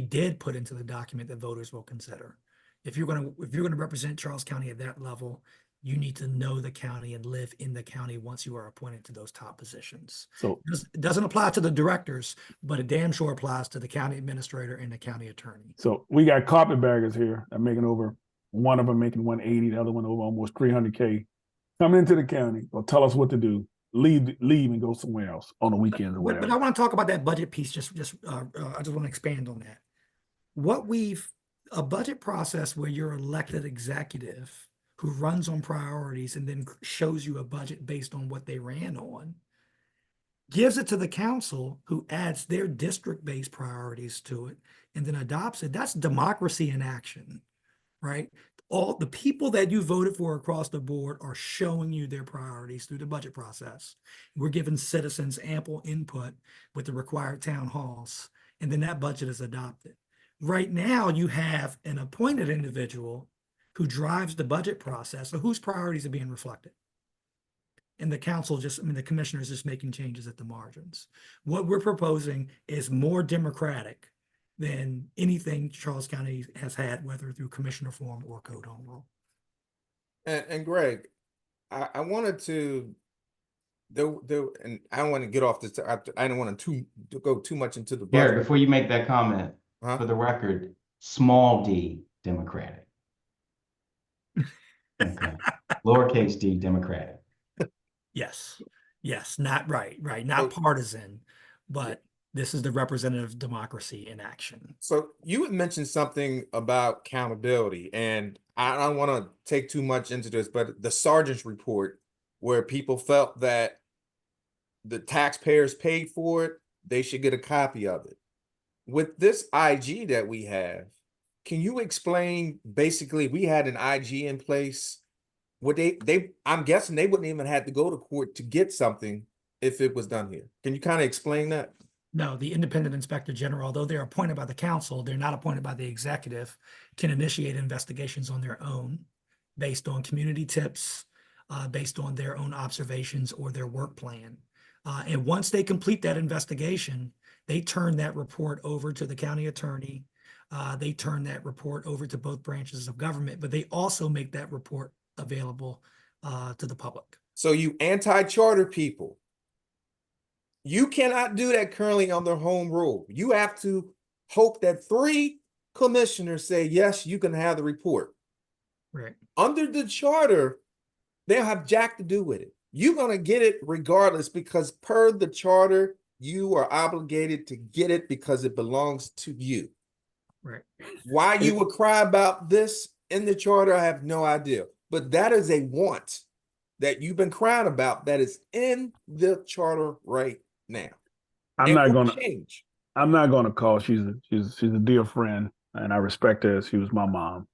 did put into the document that voters will consider. If you're going to represent Charles County at that level, you need to know the county and live in the county once you are appointed to those top positions. So it doesn't apply to the directors, but it damn sure applies to the county administrator and the county attorney. So we got carpetbaggers here that making over, one of them making 180, the other one over almost 300K, coming into the county or tell us what to do. leave and go somewhere else on the weekends or But I whatever. want to talk about that budget piece. I just want to expand on that. A budget process where you're elected executive who runs on priorities and then shows you a budget based on what they ran on, gives it to the council who adds their district-based priorities to it and then adopts it. That's democracy in action, right? All the people that you voted for across the board are showing you their priorities through the budget process. We're giving citizens ample input with the required town halls, and then that budget is adopted. Right now, you have an appointed individual who drives the budget process, so whose priorities are being reflected? And the council the commissioners just making changes at the margins. What we're proposing is more democratic than anything Charles County has had, whether through commissioner form or code home rule. And Greg, I wanted to and I don't want to get off this. I don't want to go too much into the Derrick, budget. before you make that comment, for the record, small d Democratic. Okay. Lowercase d Democratic. Yes, not not partisan, but this is the representative democracy in action. So you had mentioned something about accountability, and I don't want to take too much into this, but the sergeant's report, where people felt that the taxpayers paid for it, they should get a copy of it. With this IG that we have, can you explain, basically, we had an IG in place. Would I'm guessing they wouldn't even have to go to court to get something if it was done here. Can you kind of explain that? No, the independent inspector general, although they're appointed by the council, they're not appointed by the executive, can initiate investigations on their own based on community tips, based on their own observations or their work plan. And once they complete that investigation, they turn that report over to the county attorney. They turn that report over to both branches of government, but they also make that report available to the public. So you anti-charter people, you cannot do that currently on their home rule. You have to hope that 3 commissioners say, yes, you can have the report. Right. Under the charter, they don't have jack to do with it. You're going to get it regardless, because per the charter, you are obligated to get it because it belongs to you. Right. Why you would cry about this in the charter, I have no idea. But that is a want that you've been crying about that is in the charter right now. I'm It not will gonna change. I'm not gonna call. She's a dear friend, and I respect her as she was my mom.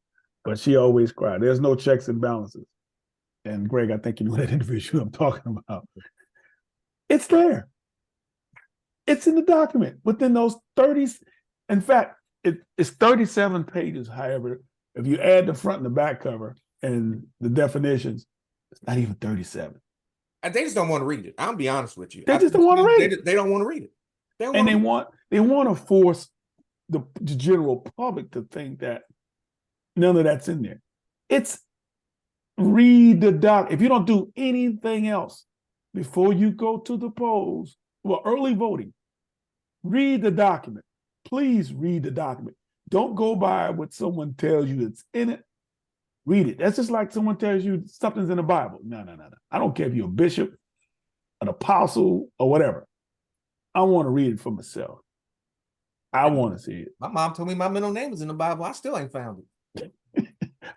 But she always cried. There's no checks and balances. And Greg, I think you know that individual I'm talking about. It's there. It's in the document within those 30s. In fact, it's 37 pages. However, if you add the front and the back cover and the definitions, it's not even 37. And they just don't want to read it. I'll be honest with you. They just don't want to read it. They don't want to read it. They want to force the general public to think that none of that's in there. It's read the doc. If you don't do anything else before you go to the polls, well, early voting, read the document. Please read the document. Don't go by what someone tells you that's in it. Read it. That's just like someone tells you something's in the Bible. No. I don't care if you're a bishop, an apostle, or whatever. I want to read it for myself. I want to see it. My mom told me my middle name is in the Bible. I still ain't found it.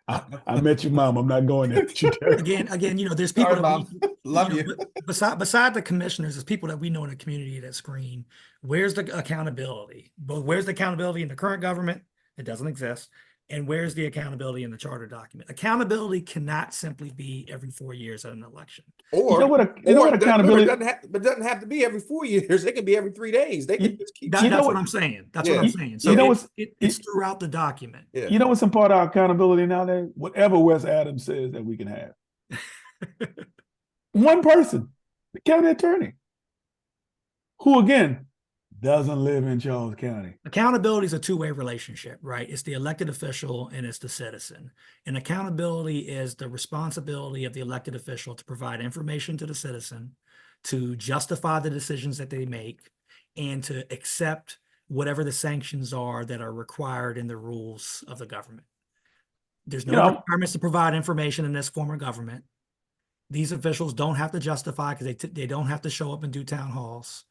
I met your mom. I'm not going there. Again, there's people Sorry, that Love you. Beside the commissioners, there's people that we know in the community that scream, where's the accountability? But where's the accountability in the current government? It doesn't exist. And where's the accountability in the charter document? Accountability cannot simply be every 4 years at an election. Or, you know what accountability doesn't have to be every 4 years. It can be every 3 days. They can just keep. That's what I'm saying. That's what I'm saying. So it's throughout the document. Yeah. You know what's some part of our accountability nowadays? Whatever Wes Adams says that we can have. One person, the county attorney, who again doesn't live in Charles County. Accountability is a two-way relationship, right? It's the elected official and it's the citizen. And accountability is the responsibility of the elected official to provide information to the citizen, to justify the decisions that they make, and to accept whatever the sanctions are that are required in the rules of the government. There's no requirements to provide information in this form of government. These officials don't have to justify because they don't have to show up and do town halls.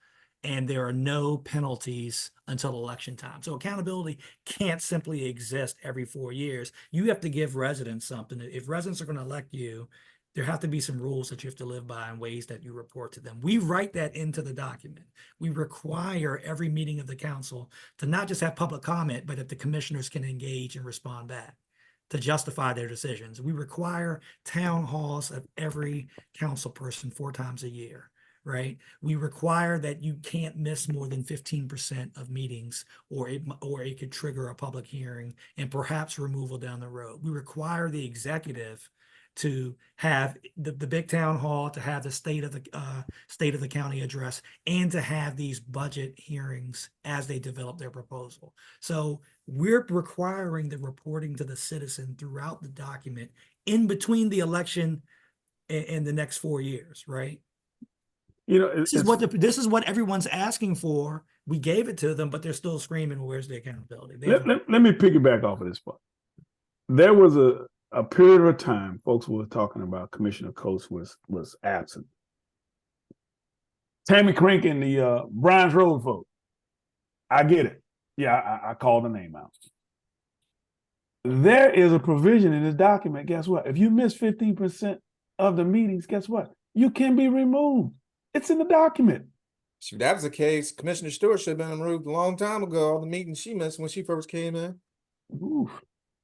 And there are no penalties until election time. So accountability can't simply exist every 4 years. You have to give residents something. If residents are going to elect you, there have to be some rules that you have to live by and ways that you report to them. We write that into the document. We require every meeting of the council to not just have public comment, but that the commissioners can engage and respond back to justify their decisions. We require town halls of every council person 4 times a year, right? We require that you can't miss more than 15% of meetings, or it could trigger a public hearing and perhaps removal down the road. We require the executive to have the big town hall, to have the state of the county address, and to have these budget hearings as they develop their proposal. So we're requiring the reporting to the citizen throughout the document in between the election and the next 4 years, right? You know, This is what everyone's asking for. We gave it to them, but they're still screaming, "Where's the accountability?" let me piggyback off of this part. There was a period of time folks were talking about Commissioner Coates was absent. Tammy Crink and the Bryan's Road folk. I get it. Yeah, I called the name out. There is a provision in this document. Guess what? If you miss 15% of the meetings, guess what? You can be removed. It's in the document. If that was the case, Commissioner Stewart should have been removed a long time ago. All the meetings she missed when she first came in. Oof.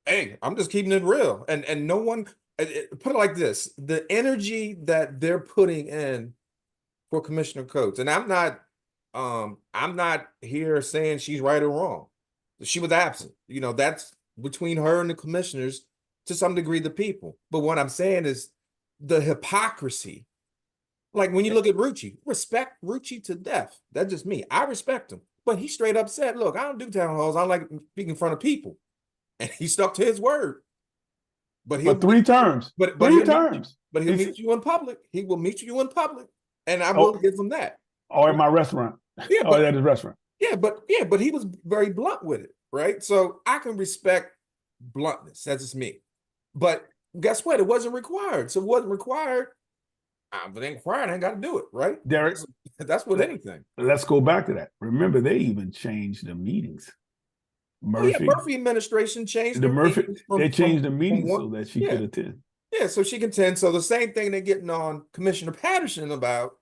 Hey, I'm just keeping it real. And no one, put it like this, the energy that they're putting in for Commissioner Coates, and I'm not here saying she's right or wrong. She was absent. You know, that's between her and the commissioners, to some degree, the people. But what I'm saying is the hypocrisy. Like when you look at Rucci, respect Rucci to death. That's just me. I respect him. But he straight up said, look, I don't do town halls. I like speaking in front of people. And he stuck to his word. But he'll 3 terms. But three terms. But he'll meet you in public. He will meet you in public. And I will give him that. Or at my restaurant. Yeah, or at his restaurant. Yeah, but he was very blunt with it, right? So I can respect bluntness. That's just me. But guess what? It wasn't required. So it wasn't required. But it ain't required. I ain't got to do it, right? Derrick, that's with anything. Let's go back to that. Remember, they even changed the meetings. Murphy administration changed they changed the meetings so that she could attend. Yeah, so she can attend. So the same thing they're getting on Commissioner Patterson about,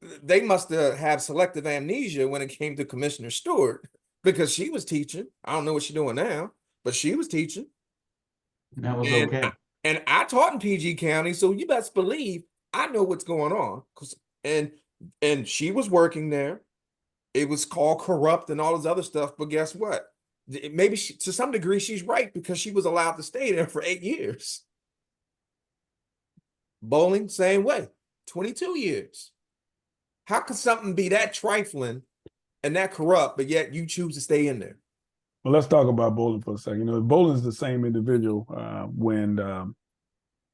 they must have selective amnesia when it came to Commissioner Stewart, because she was teaching. I don't know what she's doing now, but she was teaching. That was okay. And I taught in PG County, so you best believe I know what's going on. And she was working there. It was called corrupt and all this other stuff. But guess what? Maybe to some degree she's right, because she was allowed to stay there for 8 years. Bowling, same way, 22 years. How could something be that trifling and that corrupt, but yet you choose to stay in there? Well, let's talk about Bowling for a second. You know, Bowling's the same individual when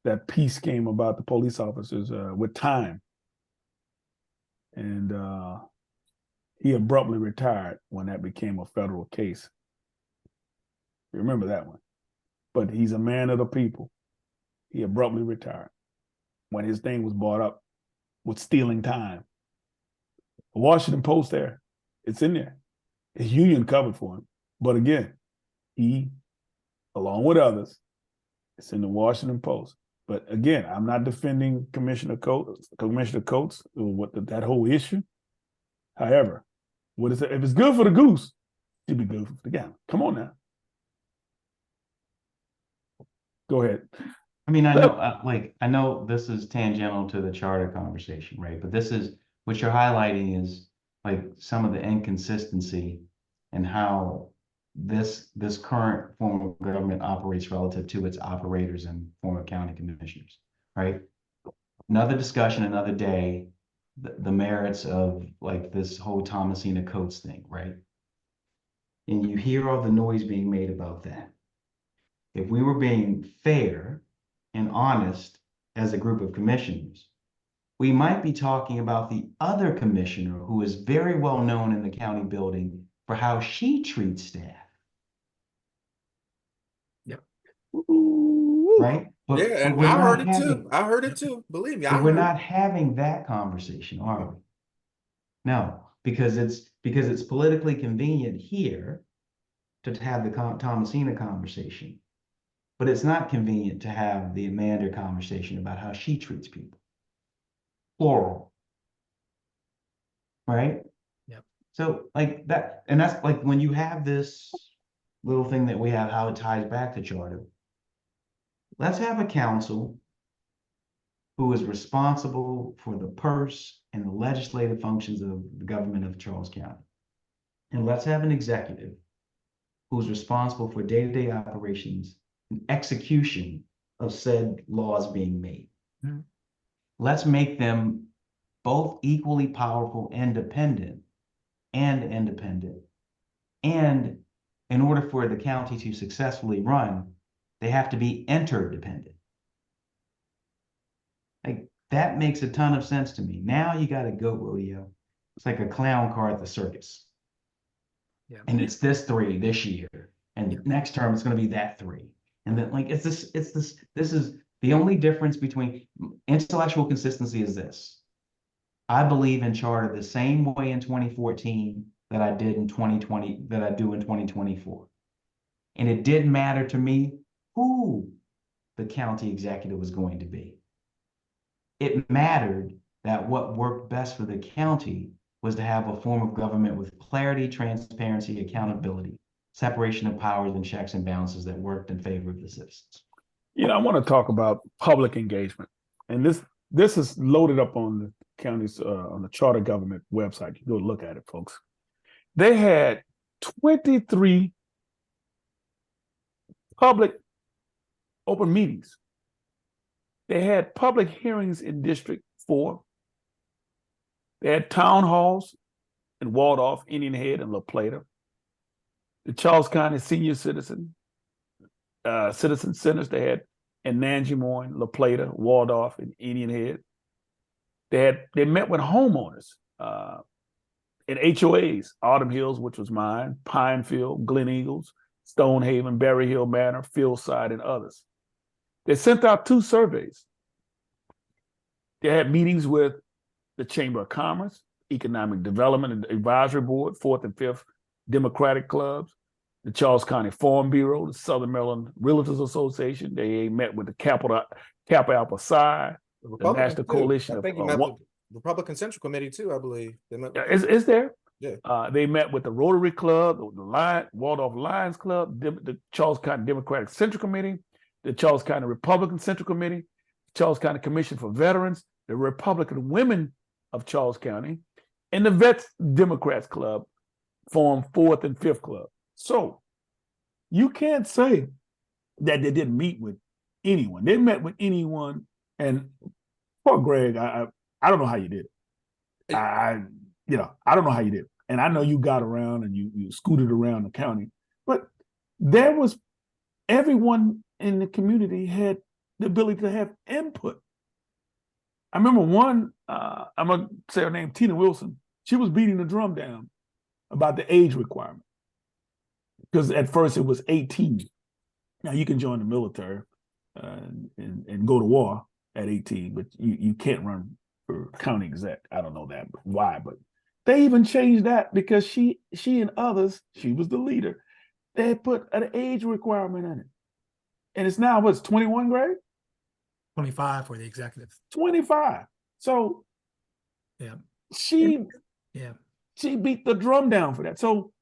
that piece came about the police officers with time. And he abruptly retired when that became a federal case. Remember that one. But he's a man of the people. He abruptly retired when his thing was brought up with stealing time. The Washington Post there, it's in there. His union covered for him. But again, he, along with others, it's in the Washington Post. But again, I'm not defending Commissioner Coates, that whole issue. However, what is it? If it's good for the goose, it'd be good for the gander. Come on now. Go ahead. I mean, I know this is tangential to the charter conversation, right? But this is what you're highlighting is like some of the inconsistency and how this current form of government operates relative to its operators and former county commissioners, right? Another discussion, another day, the merits of like this whole Thomasina Coates thing, right? And you hear all the noise being made about that. If we were being fair and honest as a group of commissioners, we might be talking about the other commissioner who is very well known in the county building for how she treats staff. Yep. Right? But, Yeah, and we're I not heard it having, too. I heard it too. Believe me, I but we're heard it. not having that conversation, are we? No, because it's politically convenient here to have the Thomasina conversation, but it's not convenient to have the Amanda conversation about how she treats people. Plural, right? Yep. So like that, and that's like when you have this little thing that we have, how it ties back to charter. Let's have a council who is responsible for the purse and the legislative functions of the government of Charles County. And let's have an executive who's responsible for day-to-day operations and execution of said laws being made. Mm-hmm. Let's make them both equally powerful and independent. And in order for the county to successfully run, they have to be interdependent. Like that makes a ton of sense to me. Now you got a goat rodeo. It's like a clown car at the circus. Yeah. And it's this 3 this year. And Yeah. next term it's going to be that 3. And then like this is the only difference between intellectual consistency is this. I believe in charter the same way in 2014 that I did in 2020, that I do in 2024. And it didn't matter to me who the county executive was going to be. It mattered that what worked best for the county was to have a form of government with clarity, transparency, accountability, separation of powers, and checks and balances that worked in favor of the citizens. You know, I want to talk about public engagement, and this is loaded up on the county's on the charter government website. You go look at it, folks. They had 23 public open meetings. They had public hearings in District 4. They had town halls in Waldorf, Indian Head, and La Plata. The Charles County Senior Citizen centers they had in Nanjemoyne, La Plata, Waldorf, and Indian Head. They met with homeowners in HOAs, Autumn Hills, which was mine, Pinefield, Glen Eagles, Stonehaven, Berry Hill Manor, Fieldside, and others. They sent out 2 surveys. They had meetings with the Chamber of Commerce, Economic Development and Advisory Board, 4th and 5th Democratic Clubs, the Charles County Farm Bureau, the Southern Maryland Realtors Association. They met with the Kappa Alpha Psi, the National Coalition I think you met with the Republican Central Committee too, I believe. They met with is there? Yeah. They met with the Rotary Club, the Waldorf Lions Club, the Charles County Democratic Central Committee, the Charles County Republican Central Committee, Charles County Commission for Veterans, the Republican Women of Charles County, and the Vets Democrats Club formed 4th and 5th Club. So you can't say that they didn't meet with anyone. They met with anyone, and poor Greg, I don't know how you did it. I don't know how you did it. And I know you got around and you scooted around the county, but there was everyone in the community had the ability to have input. I remember one, I'm gonna say her name, Tina Wilson. She was beating the drum down about the age requirement. Because at first it was 18. Now you can join the military and go to war at 18, but you can't run for county exec. I don't know that, but why, but they even changed that because she and others, she was the leader. They had put an age requirement in it. And it's now, what's 21, Greg? 25 for the executive. 25. So yeah, she beat the drum down for that. So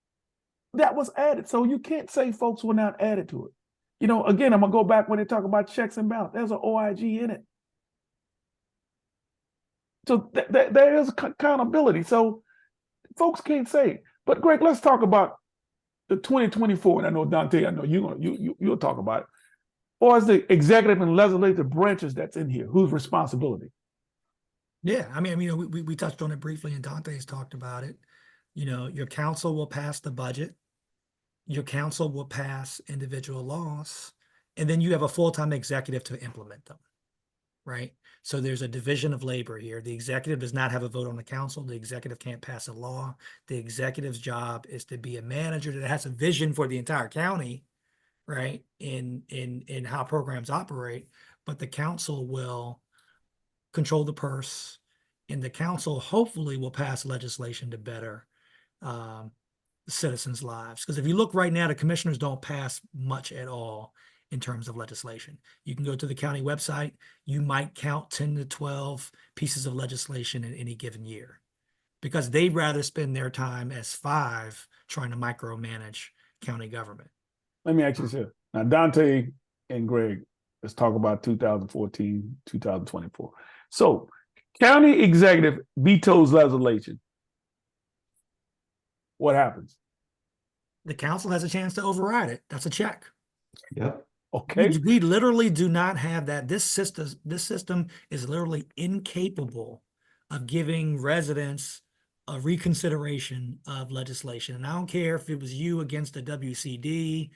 that was added. So you can't say folks were not added to it. You know, again, I'm gonna go back when they talk about checks and balance. There's an OIG in it. So there is accountability. So folks can't say. But Greg, let's talk about the 2024. And I know Dontae, I know you'll talk about it. Or is the executive and legislative branches that's in here? Whose responsibility? Yeah, I mean, we touched on it briefly, and Dante's talked about it. You know, your council will pass the budget. Your council will pass individual laws, and then you have a full-time executive to implement them, right? So there's a division of labor here. The executive does not have a vote on the council. The executive can't pass a law. The executive's job is to be a manager that has a vision for the entire county, right, in how programs operate, but the council will control the purse, and the council hopefully will pass legislation to better um, citizens' lives. Because if you look right now, the commissioners don't pass much at all in terms of legislation. You can go to the county website, you might count 10 to 12 pieces of legislation in any given year because they'd rather spend their time as five trying to micromanage county government. Let me ask you this. Now, Dontae and Greg, let's talk about 2014, 2024. So, county executive vetoes legislation. What happens? The council has a chance to override it. That's a check. Yep. Okay. We literally do not have that. This system is literally incapable of giving residents a reconsideration of legislation. And I don't care if it was you against the WCD.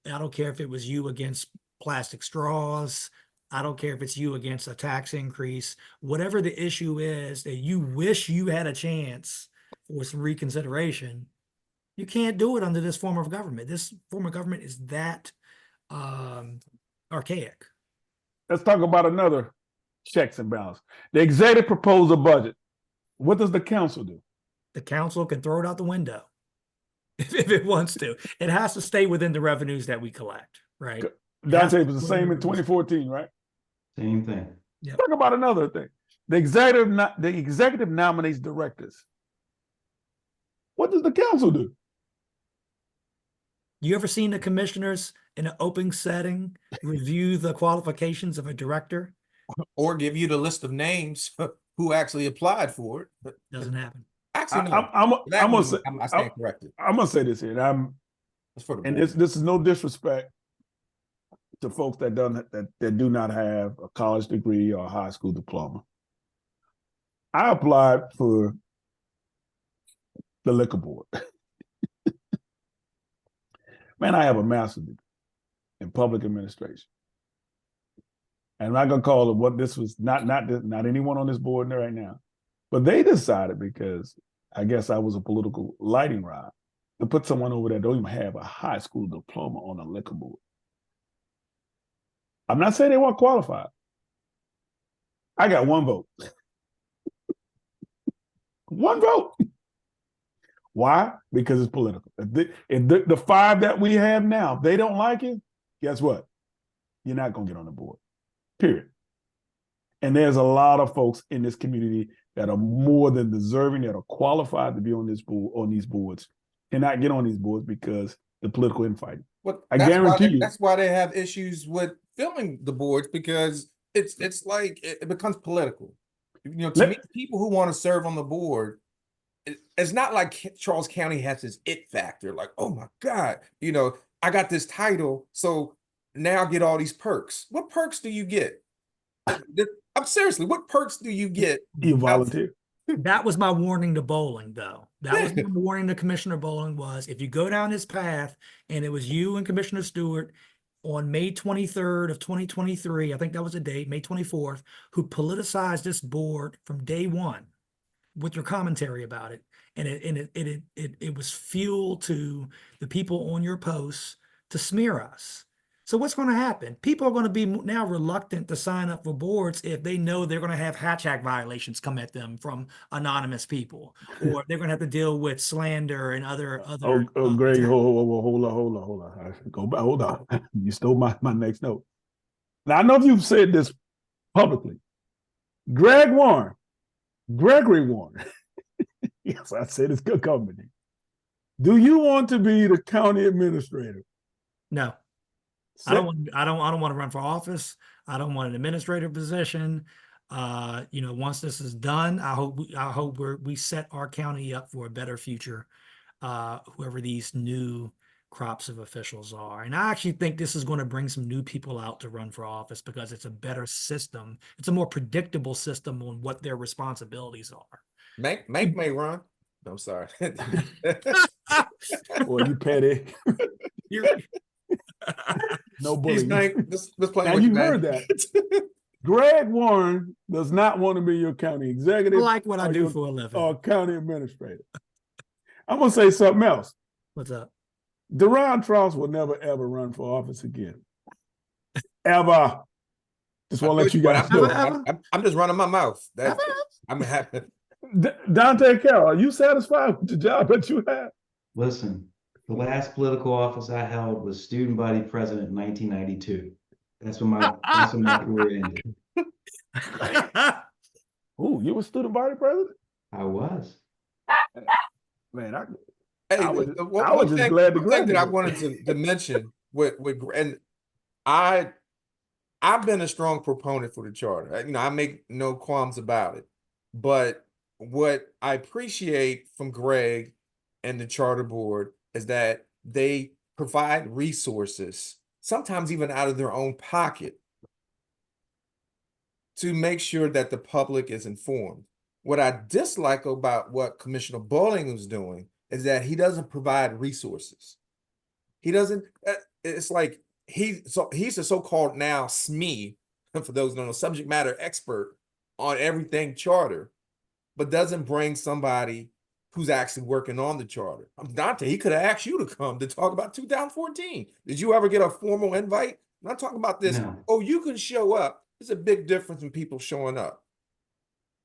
I don't care if it was you against plastic straws. I don't care if it's you against a tax increase. Whatever the issue is that you wish you had a chance for some reconsideration, you can't do it under this form of government. This form of government is that archaic. Let's talk about another checks and balance. The executive proposed a budget. What does the council do? The council can throw it out the window if it wants to. It has to stay within the revenues that we collect, right? Dontae was the same in 2014, right? Same thing. Yep. Talk about another thing. The executive nominates directors. What does the council do? You ever seen the commissioners in an open setting review the qualifications of a director? Or give you the list of names who actually applied for it. Doesn't happen. Actually, no. I'm gonna say, I stand corrected. I'm gonna say this here. It's for the And board. this is no disrespect to folks that do not have a college degree or a high school diploma. I applied for the liquor board. Man, I have a master's degree in public administration. And I'm not gonna call it what this was, not anyone on this board right now. But they decided, because I guess I was a political lighting rod, to put someone over there that don't even have a high school diploma on a liquor board. I'm not saying they weren't qualified. I got one vote. One vote. Why? Because it's political. If the five that we have now, if they don't like it, guess what? You're not going to get on the board. Period. And there's a lot of folks in this community that are more than deserving, that are qualified to be on this board, on these boards, cannot get on these boards because the political infighting. Well, I guarantee you. That's why they have issues with filling the boards, because it's like it becomes political. You know, to me, people who want to serve on the board, it's not like Charles County has this it factor. Like, oh my God, you know, I got this title, so now I get all these perks. What perks do you get? I'm seriously, what perks do you get? You volunteer. That was my warning to Bowling, though. That was my warning to Commissioner Bowling was, if you go down this path, and it was you and Commissioner Stewart on May 23rd of 2023, I think that was the date, May 24th, who politicized this board from day one with your commentary about it. And it was fuel to the people on your posts to smear us. So what's going to happen? People are going to be now reluctant to sign up for boards if they know they're going to have Hatch Act violations come at them from anonymous people, or they're going to have to deal with slander and other. Greg, hold on. Hold on. You stole my next note. Now, I know if you've said this publicly. Gregory Warren. Yes, I said it's good company. Do you want to be the county administrator? No. I don't want to run for office. I don't want an administrative position. You know, once this is done, I hope we set our county up for a better future. Whoever these new crops of officials are, and I actually think this is going to bring some new people out to run for office because it's a better system. It's a more predictable system on what their responsibilities are. Mank may run. I'm sorry. Well, you petty. No bullying. Let's play. Now you heard that. Greg Warren does not want to be your county executive. I like what I do for a living. Or county administrator. I'm gonna say something else. What's up? Deron Tross will never ever run for office again. Ever. Just want to let you What guys I'm doing. know. I'm just running my mouth. That's I'm happy. Dontae Carroll, are you satisfied with the job that you have? Listen, the last political office I held was student body president in 1992. That's when my career ended. Oh, you were student body president? I was. Man, Hey, I was one just thing, glad to one thing that I graduate. wanted to mention and I've been a strong proponent for the charter. You know, I make no qualms about it. But what I appreciate from Greg and the charter board is that they provide resources, sometimes even out of their own pocket, to make sure that the public is informed. What I dislike about what Commissioner Bowling was doing is that he doesn't provide resources. He doesn't, it's like he's a so-called now SME, for those who don't know, subject matter expert on everything charter, but doesn't bring somebody who's actually working on the charter. Dontae, he could have asked you to come to talk about 2014. Did you ever get a formal invite? I'm not talking about this. No. Oh, you can show up. There's a big difference in people showing up.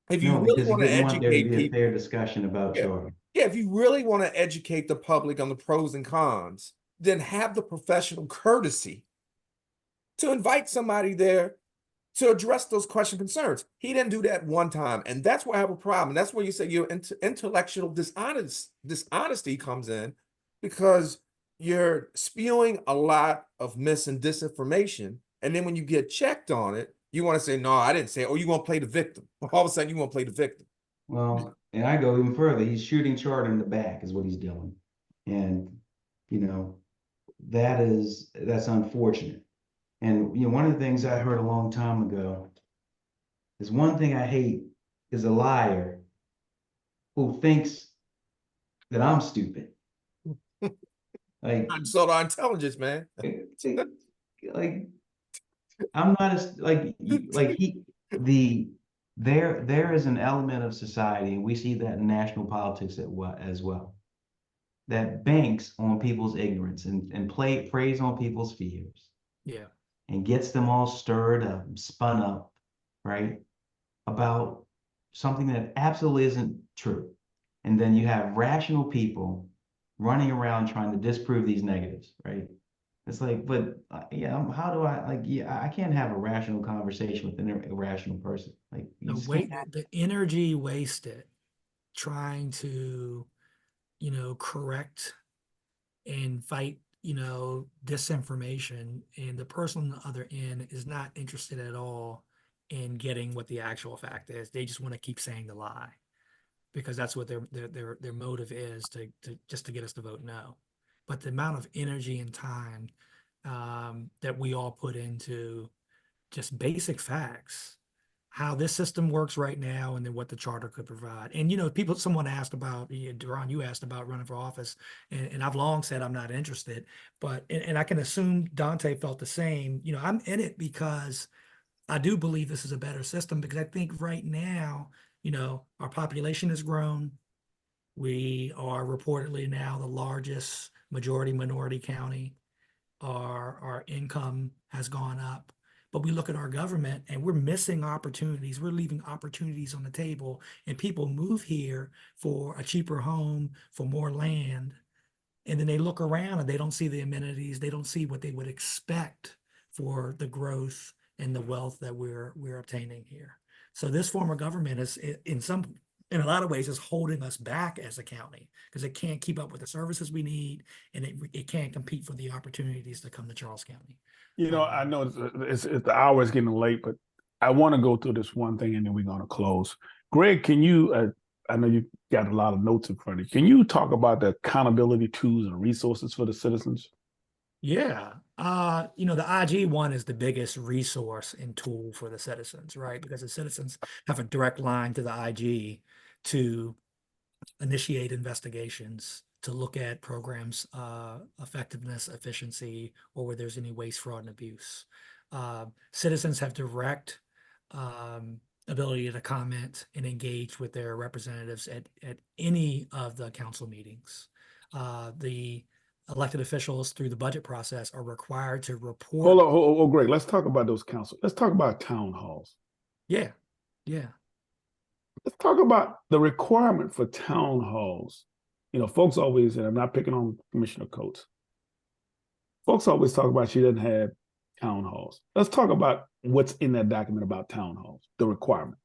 If you No, really because he want to didn't want there to educate be a people, fair discussion about yeah, charter. yeah, if you really want to educate the public on the pros and cons, then have the professional courtesy to invite somebody there to address those question concerns. He didn't do that one time, and that's where I have a problem. That's where you say your intellectual dishonesty comes in, because you're spewing a lot of mis and disinformation, and then when you get checked on it, you want to say, no, I didn't say it, or you want to play the victim. All of a sudden, you want to play the victim. Well, and I go even further. He's shooting charter in the back is what he's doing. And, you know, that's unfortunate. And, you know, one of the things I heard a long time ago is one thing I hate is a liar who thinks that I'm stupid. Like, So our intelligence, man. like I'm not as like there is an element of society, and we see that in national politics as well, that banks on people's ignorance and preys on people's fears. Yeah. And gets them all stirred up, spun up, right? About something that absolutely isn't true. And then you have rational people running around trying to disprove these negatives, right? It's like, but yeah, how do I I can't have a rational conversation with an irrational person. Like you just can't. The energy wasted trying to, correct and fight, disinformation, and the person on the other end is not interested at all in getting what the actual fact is. They just want to keep saying the lie because that's what their motive is, to just to get us to vote no. But the amount of energy and time that we all put into just basic facts, how this system works right now, and then what the charter could provide. And someone asked about, Deron, you asked about running for office, and I've long said I'm not interested, but and I can assume Dontae felt the same. I'm in it because I do believe this is a better system, because I think right now, our population has grown. We are reportedly now the largest majority minority county. Our income has gone up, but we look at our government and we're missing opportunities. We're leaving opportunities on the table, and people move here for a cheaper home, for more land, and then they look around and they don't see the amenities. They don't see what they would expect for the growth and the wealth that we're obtaining here. So this form of government is in a lot of ways is holding us back as a county, because it can't keep up with the services we need, and it can't compete for the opportunities that come to Charles County. I know it's the hour is getting late, but I want to go through this one thing and then we're going to close. Greg, can you, I know you got a lot of notes in front of you. Can you talk about the accountability tools and resources for the citizens? Yeah. The IG one is the biggest resource and tool for the citizens, right? Because the citizens have a direct line to the IG to initiate investigations, to look at programs, effectiveness, efficiency, or where there's any waste, fraud, and abuse. Citizens have direct ability to comment and engage with their representatives at any of the council meetings. The elected officials through the budget process are required to report. Hold on, oh, Greg, let's talk about those councils. Let's talk about town halls. Yeah, yeah. Let's talk about the requirement for town halls. You know, folks always, and I'm not picking on Commissioner Coates. Folks always talk about she doesn't have town halls. Let's talk about what's in that document about town halls, the requirement.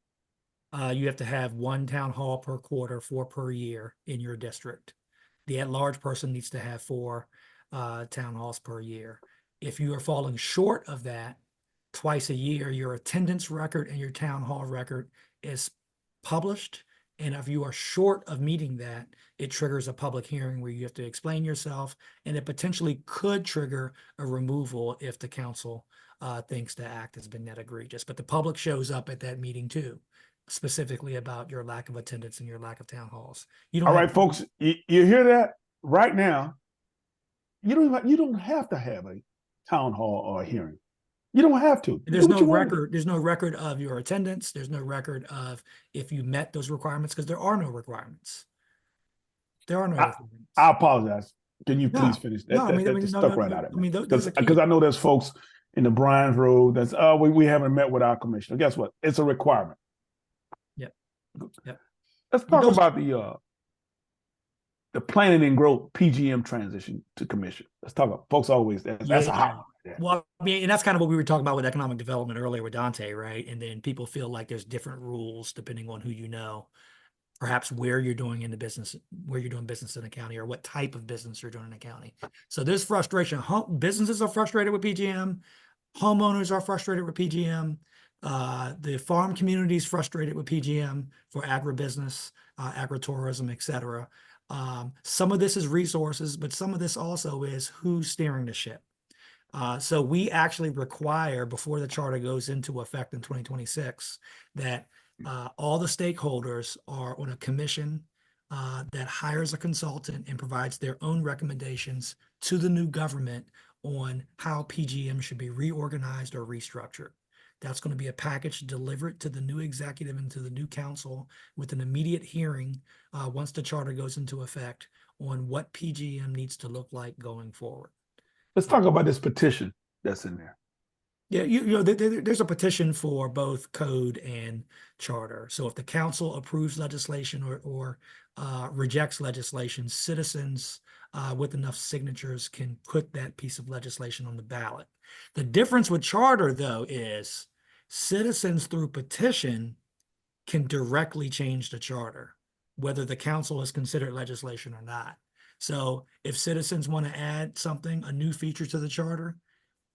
You have to have one town hall per quarter, 4 per year in your district. The at-large person needs to have 4 town halls per year. If you are falling short of that twice a year, your attendance record and your town hall record is published. And if you are short of meeting that, it triggers a public hearing where you have to explain yourself, and it potentially could trigger a removal if the council thinks the act has been net egregious. But the public shows up at that meeting too, specifically about your lack of attendance and your lack of town halls. You don't All have right, to- folks, you hear that right now? You don't have to have a town hall or a hearing. You don't have to. There's Do what no you want to do. record. There's no record of your attendance. There's no record of if you met those requirements, because there are no requirements. There are no requirements. I apologize. Can you No, please finish? no, I mean, That no, just no, stuck no, right no, out of I mean, me. those are key. Because I know there's folks in the Bryan's Road that's, we haven't met with our commissioner. Guess what? It's a requirement. Yep. Yep. Let's talk about the planning and growth PGM transition to commission. Let's talk about folks always that's a hot one. Yeah. Well, I mean, and that's kind of what we were talking about with economic development earlier with Dontae, right? And then people feel like there's different rules depending on who you know, perhaps where you're doing in the business, where you're doing business in the county, or what type of business you're doing in the county. So there's frustration. Businesses are frustrated with PGM. Homeowners are frustrated with PGM. The farm community is frustrated with PGM for agribusiness, agritourism, et cetera. Some of this is resources, but some of this also is who's steering the ship. So we actually require, before the charter goes into effect in 2026, that all the stakeholders are on a commission that hires a consultant and provides their own recommendations to the new government on how PGM should be reorganized or restructured. That's going to be a package delivered to the new executive and to the new council with an immediate hearing once the charter goes into effect on what PGM needs to look like going forward. Let's talk about this petition that's in there. Yeah, you know, there's a petition for both code and charter. So if the council approves legislation or rejects legislation, citizens with enough signatures can put that piece of legislation on the ballot. The difference with charter, though, is citizens through petition can directly change the charter, whether the council has considered legislation or not. So if citizens want to add something, a new feature to the charter,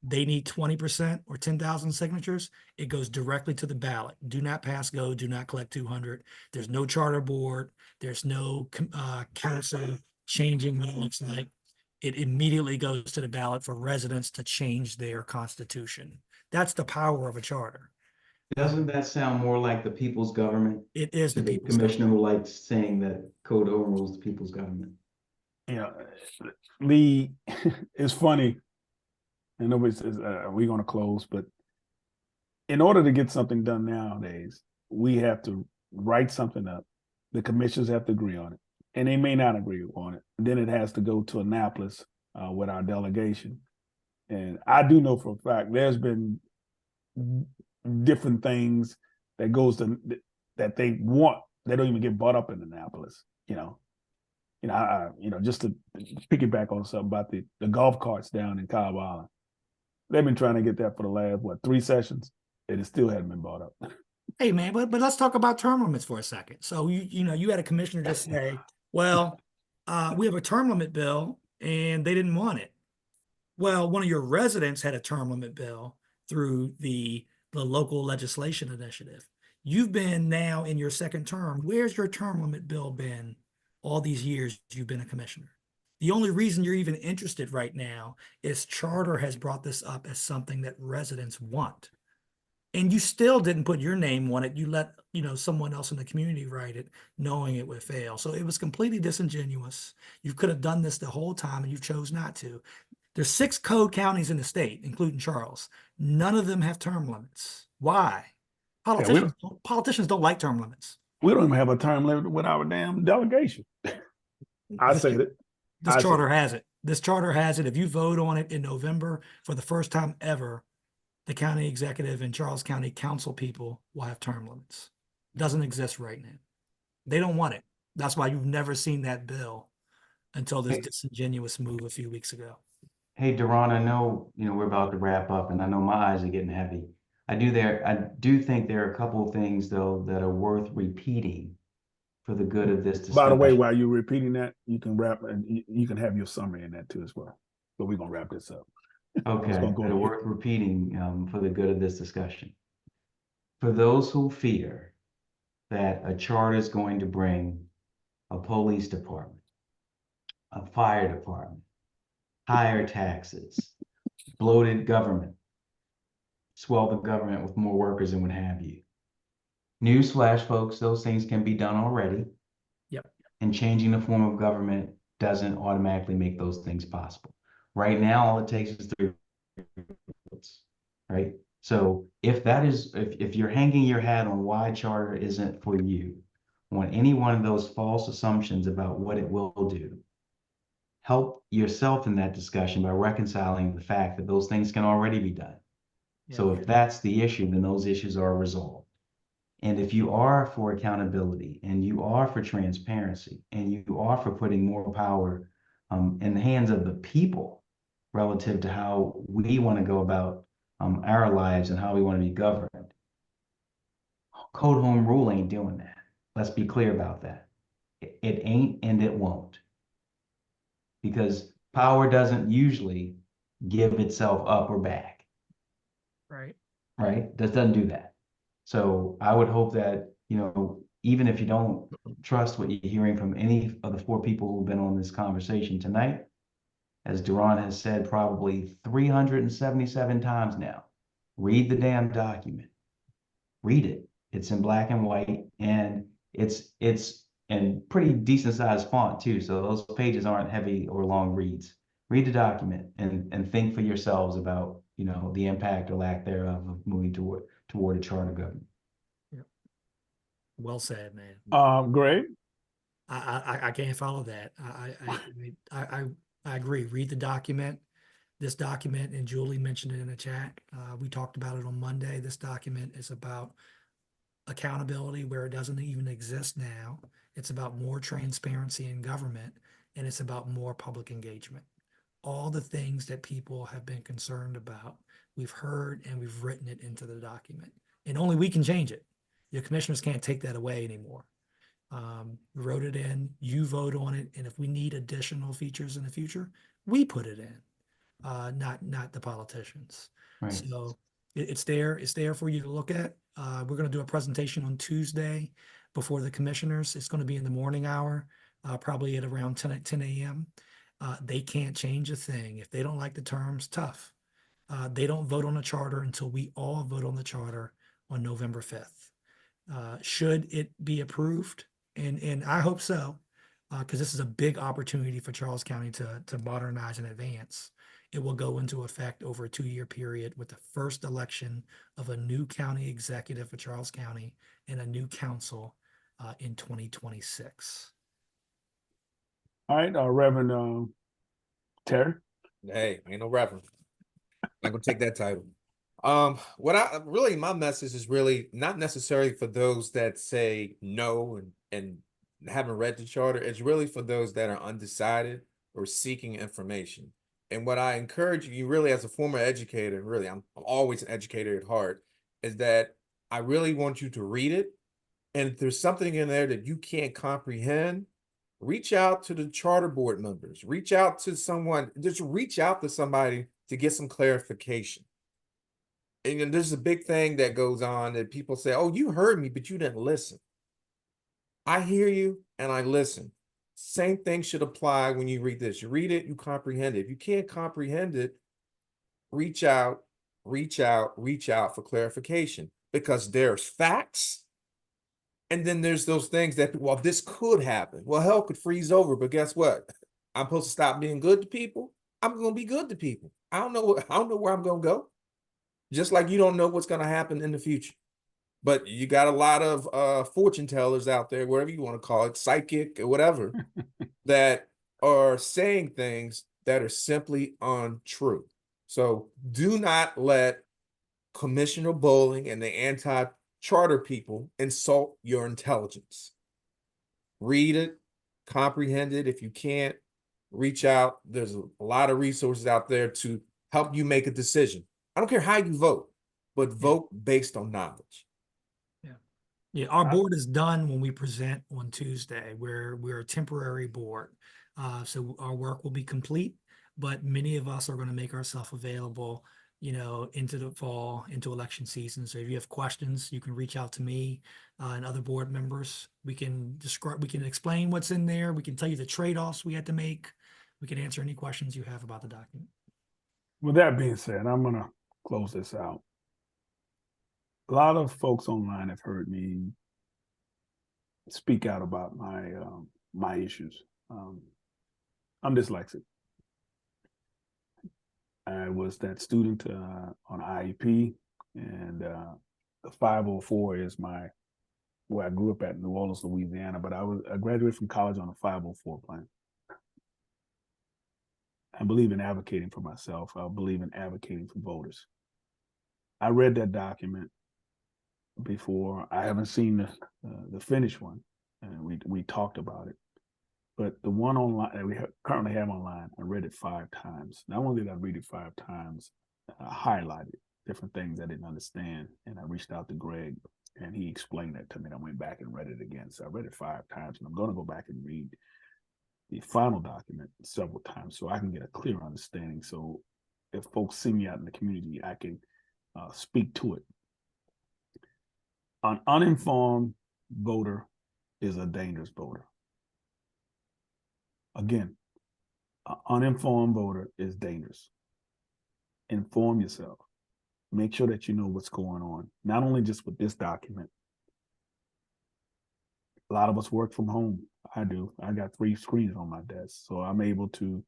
they need 20% or 10,000 signatures. It goes directly to the ballot. Do not pass go, do not collect 200. There's no charter board. There's no council changing what it looks like. It immediately goes to the ballot for residents to change their constitution. That's the power of a charter. Doesn't that sound more like the people's government? It is the The people's commissioner government. who likes saying that code overrules the people's government. You know, Lee, it's funny. And nobody says, we're going to close, but in order to get something done nowadays, we have to write something up. The commissioners have to agree on it, and they may not agree on it. Then it has to go to Annapolis with our delegation. And I do know for a fact there's been different things that goes to that they want. They don't even get brought up in Annapolis, you know. Just to piggyback on something about the golf carts down in Cobb Island. They've been trying to get that for the last, 3 sessions, and it still hadn't been brought up. Hey, man, but let's talk about term limits for a second. So, you had a commissioner just say, well, we have a term limit bill, and they didn't want it. Well, one of your residents had a term limit bill through the local legislation initiative. You've been now in your second term. Where's your term limit bill been all these years you've been a commissioner? The only reason you're even interested right now is charter has brought this up as something that residents want. And you still didn't put your name on it. You let, someone else in the community write it, knowing it would fail. So it was completely disingenuous. You could have done this the whole time and you chose not to. There's 6 code counties in the state, including Charles. None of them have term limits. Why? Politicians don't like term limits. We don't even have a term limit with our damn delegation. I said it. This charter has it. This charter has it. If you vote on it in November, for the first time ever, the county executive and Charles County council people will have term limits. Doesn't exist right now. They don't want it. That's why you've never seen that bill until this Hey. disingenuous move a few weeks ago. Hey, Deron, I know, we're about to wrap up and I know my eyes are getting heavy. I do think there are a couple of things though that are worth repeating for the good of this discussion. By the way, while you're repeating that, you can wrap and you can have your summary in that too as well. But we're gonna wrap this up. Okay, gonna that go are ahead. worth repeating for the good of this discussion. For those who fear that a charter is going to bring a police department, a fire department, higher taxes, bloated government, swell the government with more workers and what have you. Newsflash, folks, those things can be done already. Yep. And changing the form of government doesn't automatically make those things possible. Right now, all it takes is 3 votes, right? So if you're hanging your hat on why charter isn't for you, on any one of those false assumptions about what it will do, help yourself in that discussion by reconciling the fact that those things can already be done. So if that's the issue, then those issues are resolved. And if you are for accountability and you are for transparency and you are for putting more power in the hands of the people relative to how we want to go about our lives and how we want to be governed, code home rule ain't doing that. Let's be clear about that. It ain't and it won't. Because power doesn't usually give itself up or back. Right. Right? Doesn't do that. So I would hope that, even if you don't trust what you're hearing from any of the 4 people who've been on this conversation tonight, as Deron has said probably 377 times now, read the damn document. Read it. It's in black and white and it's in pretty decent sized font too. So those pages aren't heavy or long reads. Read the document and think for yourselves about, the impact or lack thereof of moving toward a charter government. Yep. Well said, man. Greg. I can't follow that. I agree. Read the document. This document, and Julie mentioned it in the chat. We talked about it on Monday. This document is about accountability where it doesn't even exist now. It's about more transparency in government, and it's about more public engagement. All the things that people have been concerned about, we've heard and we've written it into the document. And only we can change it. Your commissioners can't take that away anymore. We wrote it in, you vote on it, and if we need additional features in the future, we put it in, not the politicians. Right. So it's there for you to look at. We're going to do a presentation on Tuesday before the commissioners. It's going to be in the morning hour, probably at around 10 a.m. They can't change a thing. If they don't like the terms, tough. They don't vote on a charter until we all vote on the charter on November 5th. Should it be approved? And I hope so, because this is a big opportunity for Charles County to modernize and advance. It will go into effect over a 2-year period with the first election of a new county executive for Charles County and a new council in 2026. All right, Reverend Terry. Hey, ain't no reverend. I'm gonna take that title. My message is really not necessarily for those that say no and haven't read the charter. It's really for those that are undecided or seeking information. And what I encourage you really as a former educator, really, I'm always an educator at heart, is that I really want you to read it. And if there's something in there that you can't comprehend, reach out to the charter board members, reach out to someone, just reach out to somebody to get some clarification. And there's a big thing that goes on that people say, oh, you heard me, but you didn't listen. I hear you and I listen. Same thing should apply when you read this. You read it, you comprehend it. If you can't comprehend it, reach out for clarification, because there's facts. And then there's those things that, well, this could happen. Well, hell could freeze over, but guess what? I'm supposed to stop being good to people. I'm going to be good to people. I don't know where I'm going to go. Just like you don't know what's going to happen in the future. But you got a lot of fortune tellers out there, whatever you want to call it, psychic or whatever, that are saying things that are simply untrue. So do not let Commissioner Bowling and the anti-charter people insult your intelligence. Read it, comprehend it. If you can't, reach out. There's a lot of resources out there to help you make a decision. I don't care how you vote, but vote based on knowledge. Yeah, our board is done when we present on Tuesday. We're a temporary board. So our work will be complete, but many of us are going to make ourselves available, into the fall, into election season. So if you have questions, you can reach out to me and other board members. We can explain what's in there. We can tell you the trade-offs we had to make. We can answer any questions you have about the document. With that being said, I'm going to close this out. A lot of folks online have heard me speak out about my issues. I'm dyslexic. I was that student on IEP, and the 504 is where I grew up at, New Orleans, Louisiana. But I graduated from college on a 504 plan. I believe in advocating for myself. I believe in advocating for voters. I read that document before. I haven't seen the finished one, and we talked about it. But the one online that we currently have online, I read it 5 times. Not only did I read it 5 times, I highlighted different things I didn't understand, and I reached out to Greg, and he explained that to me. And I went back and read it again. So I read it 5 times, and I'm going to go back and read the final document several times so I can get a clear understanding. So if folks see me out in the community, I can speak to it. An uninformed voter is a dangerous voter. Again, an uninformed voter is dangerous. Inform yourself. Make sure that you know what's going on, not only just with this document. A lot of us work from home. I do. I got 3 screens on my desk, so I'm able to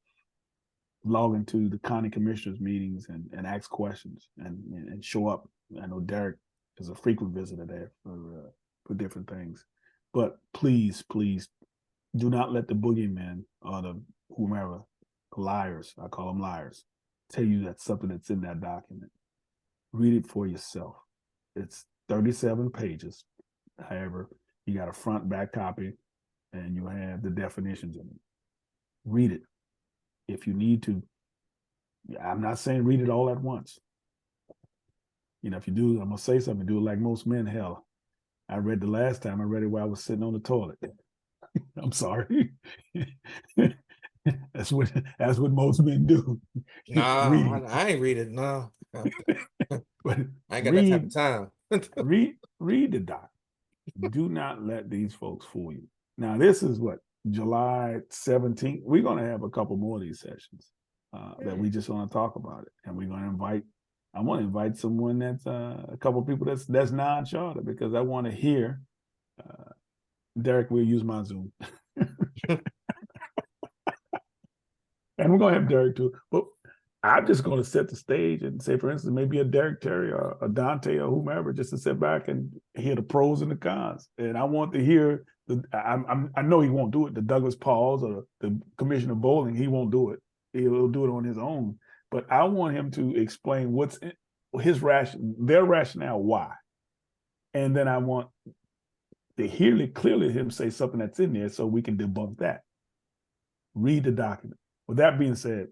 log into the county commissioners meetings and ask questions and show up. I know Derrick is a frequent visitor there for different things. But please, please do not let the boogeymen or the whomever, liars, I call them liars, tell you that's something that's in that document. Read it for yourself. It's 37 pages. However, you got a front, back copy, and you have the definitions in it. Read it. If you need to, I'm not saying read it all at once. If you do, I'm going to say something, do it like most men. Hell, I read the last time, I read it while I was sitting on the toilet. I'm sorry. That's what most men do. Nah, I ain't read it. No. But I ain't got that type of time. read the doc. Do not let these folks fool you. Now, this is what, July 17th. We're going to have a couple more of these sessions that we just want to talk about it. And we're going to I want to invite someone that's a couple of people that's non-charter, because I want to hear. Derrick will use my Zoom. And we're going to have Derrick too. But I'm just going to set the stage and say, for instance, maybe a Derrick Terry or a Dontae or whomever, just to sit back and hear the pros and the cons. And I want to hear I know he won't do it. The Douglas Pauls or the Commissioner Bowling, he won't do it. He'll do it on his own. But I want him to explain what's their rationale, why. And then I want to hear clearly him say something that's in there so we can debunk that. Read the document. With that being said,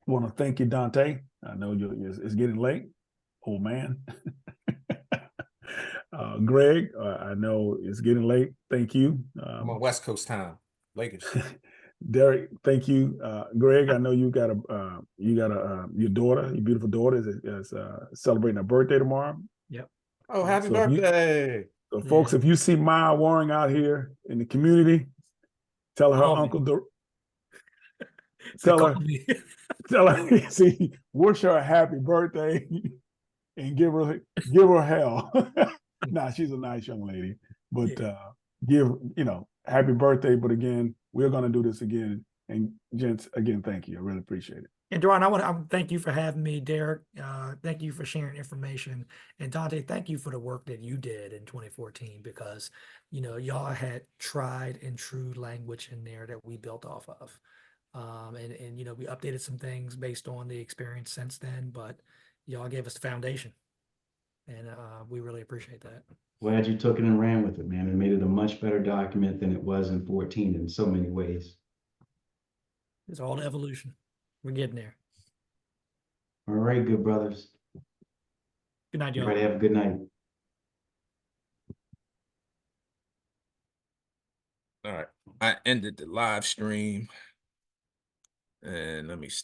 I want to thank you, Dontae. I know it's getting late, old man. Greg, I know it's getting late. Thank you. I'm on West Coast time, Lakers. Derrick, thank you. Greg, I know you got your daughter, your beautiful daughter is celebrating her birthday tomorrow. Yep. Oh, happy birthday. Folks, if you see Maya Waring out here in the community, tell her tell her, wish her a happy birthday and give her hell. Nah, she's a nice young lady, but give, happy birthday. But again, we're going to do this again. And gents, again, thank you. I really appreciate it. And Deron, I want to thank you for having me. Derrick, thank you for sharing information. And Dontae, thank you for the work that you did in 2014, because, y'all had tried and true language in there that we built off of. And you know, we updated some things based on the experience since then, but y'all gave us the foundation, and we really appreciate that. Glad you took it and ran with it, man, and made it a much better document than it was in 14 in so many ways. It's all the evolution. We're getting there. All right, good brothers. Good night, y'all. Everybody have a good night. All right. I ended the live stream. And let me stop.